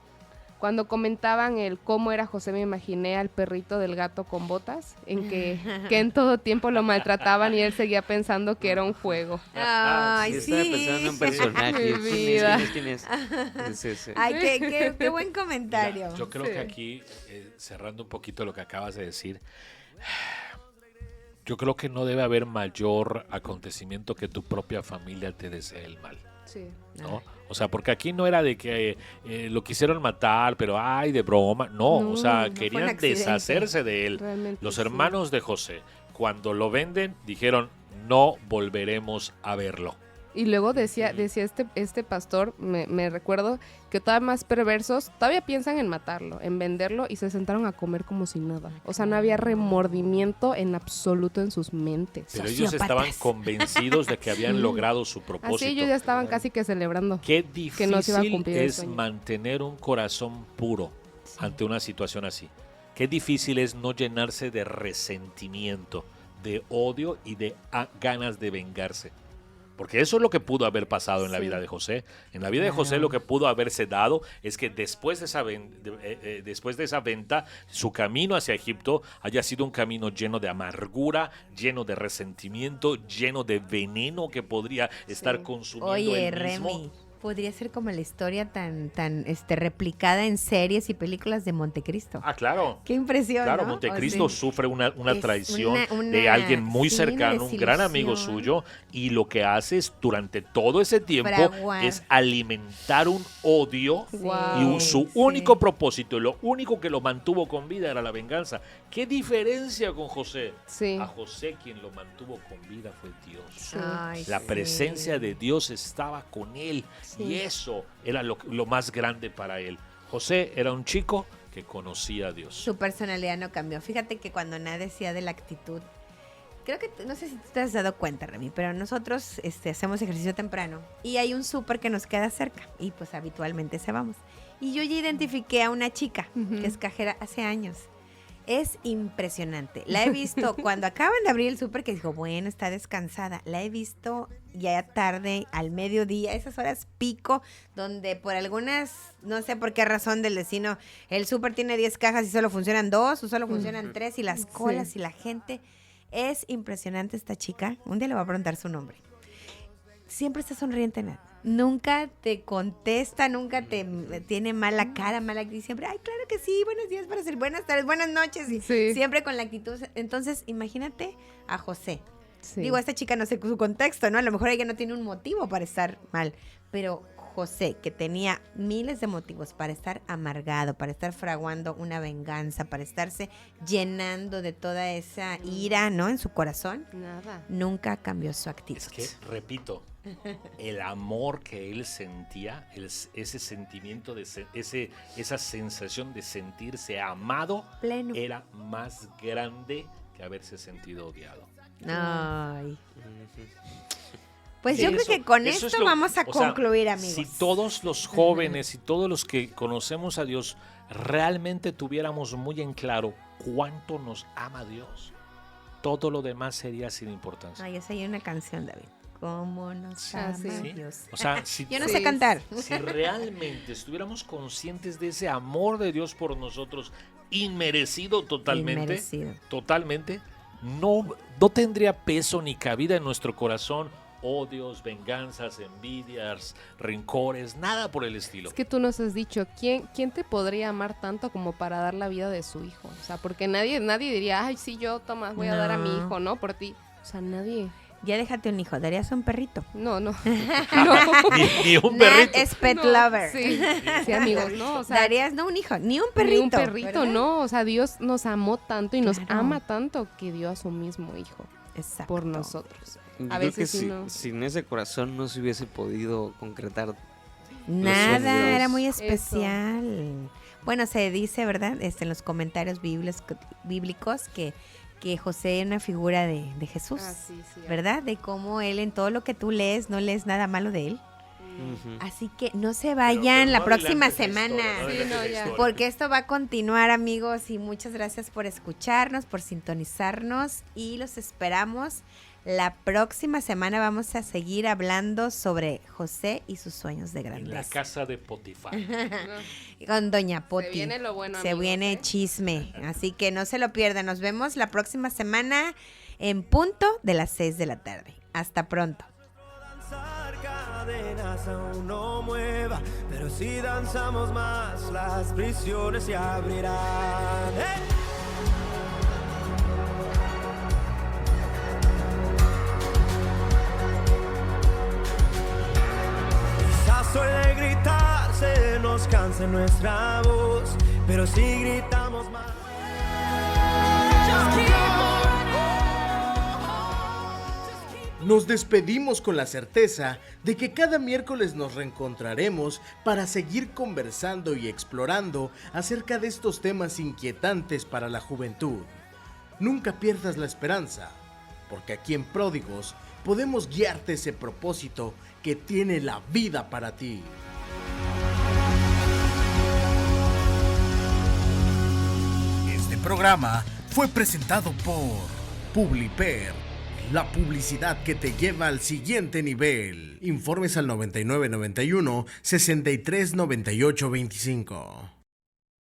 Cuando comentaban el cómo era José, me imaginé al perrito del gato con botas, en que en todo tiempo lo maltrataban y él seguía pensando que era un juego. Ay, sí. Estaba pensando en un personaje. Mi vida. ¿Quién es? Sí. Ay, qué buen comentario. Mira, yo creo que aquí, cerrando un poquito lo que acabas de decir, yo creo que no debe haber mayor acontecimiento que tu propia familia te desee el mal. Sí. ¿No? O sea, porque aquí no era de que lo quisieron matar, pero ay, de broma. No, o sea, querían deshacerse de él. Realmente Los hermanos de José, cuando lo venden, dijeron, no volveremos a verlo. Y luego decía este pastor, me recuerdo, que todavía más perversos, todavía piensan en matarlo, en venderlo, y se sentaron a comer como si nada. O sea, no había remordimiento en absoluto en sus mentes. Pero ellos estaban convencidos de que habían logrado su propósito. Así ellos ya estaban casi que celebrando. Qué que no se iba a difícil cumplir el es sueño. mantener un corazón puro ante una situación así. Qué difícil es no llenarse de resentimiento, de odio y de ganas de vengarse. Porque eso es lo que pudo haber pasado en la vida de José. En la vida de José lo que pudo haberse dado es que después de esa venta, su camino hacia Egipto haya sido un camino lleno de amargura, lleno de resentimiento, lleno de veneno que podría estar consumiendo él mismo. Remy, podría ser como la historia tan replicada en series y películas de Montecristo. Ah, claro. Qué impresión, Claro, ¿no? Montecristo sufre una traición una de alguien muy cercano, un gran desilusión. amigo suyo, y lo que hace es, durante todo ese tiempo, Fraguar. es alimentar un odio, Wow. y su único propósito, y lo único que lo mantuvo con vida era la venganza. ¿Qué diferencia con José? Sí. A José quien lo mantuvo con vida fue Dios. Ay, La sí. presencia de Dios estaba con él, y eso era lo más grande para él. José era un chico que conocía a Dios. Su personalidad no cambió. Fíjate que cuando Ana decía de la actitud, creo que, no sé si tú te has dado cuenta, Remy, pero nosotros hacemos ejercicio temprano y hay un súper que nos queda cerca y pues habitualmente se vamos. Y yo ya identifiqué a una chica que es cajera hace años. Es impresionante. La he visto cuando acaban de abrir el súper, que dijo, bueno, está descansada. La he visto ya tarde, al mediodía, esas horas pico, donde por algunas, no sé por qué razón del vecino, el súper tiene 10 cajas y solo funcionan 2 o solo funcionan 3 y las colas y la gente. Es impresionante esta chica. Un día le voy a preguntar su nombre. Siempre está sonriente, Nat. Nunca te contesta, nunca te tiene mala cara, mala actitud. Siempre, ay, claro que sí, buenos días para ser, buenas tardes, buenas noches. Y siempre con la actitud. Entonces, imagínate a José. Sí. Digo, esta chica no sé su contexto, ¿no? A lo mejor ella no tiene un motivo para estar mal. Pero José, que tenía miles de motivos para estar amargado, para estar fraguando una venganza, para estarse llenando de toda esa ira, ¿no? En su corazón. Nada. Nunca cambió su actitud. Es que, repito, el amor que él sentía, ese sentimiento, esa sensación de sentirse amado, Pleno. era más grande que haberse sentido odiado. Ay. Pues Sí, yo creo que con eso esto es vamos a o sea, concluir, amigos. Si todos los jóvenes y todos los que conocemos a Dios realmente tuviéramos muy en claro cuánto nos ama Dios, todo lo demás sería sin importancia. Ay, esa hay una canción, David. ¿Cómo nos ama sí. Dios? O sea, si, Yo no sé cantar. si realmente estuviéramos conscientes de ese amor de Dios por nosotros, inmerecido totalmente, Inmerecido. totalmente, no tendría peso ni cabida en nuestro corazón odios, venganzas, envidias, rencores, nada por el estilo. Es que tú nos has dicho, ¿quién te podría amar tanto como para dar la vida de su hijo? O sea, porque nadie diría, ay, sí, yo, Tomás, voy a dar a mi hijo, ¿no? Por ti. O sea, nadie. Ya déjate un hijo, ¿darías un perrito? No. Ni un perrito. Nat es pet No, lover. Sí, amigos, ¿no? O sea, Darías, no un hijo, ni un perrito. ni un perrito, ¿verdad? no. O sea, Dios nos amó tanto y nos Claro. ama tanto que dio a su mismo hijo Exacto. por nosotros. Yo A creo veces que sí, no. sin ese corazón no se hubiese podido concretar. Nada, sueños. era muy Eso. especial. Bueno, se dice, ¿verdad? En los comentarios bíblicos que José era una figura de Jesús, Ah, sí. ¿verdad? De cómo él en todo lo que tú lees, no lees nada malo de él. Ujú. Así que no se vayan la próxima semana. ya. Porque esto va a continuar, amigos, y muchas gracias por escucharnos, por sintonizarnos y los esperamos. La próxima semana vamos a seguir hablando sobre José y sus sueños de En la grandeza. casa de Potifar. Con Doña Poti. Se viene lo bueno, Se amigos, viene ¿eh? chisme, así que no se lo pierdan. Nos vemos la próxima semana en punto de las 6 de la tarde. Hasta pronto. Danzar cadenas aún no mueva, pero si danzamos más, las prisiones se abrirán. Quizás suele gritar, se nos canse nuestra voz, pero si gritamos más. Nos despedimos con la certeza de que cada miércoles nos reencontraremos para seguir conversando y explorando acerca de estos temas inquietantes para la juventud. Nunca pierdas la esperanza, porque aquí en Pródigos podemos guiarte ese propósito que tiene la vida para ti. Este programa fue presentado por Publiper, la publicidad que te lleva al siguiente nivel. Informes al 9991 639825.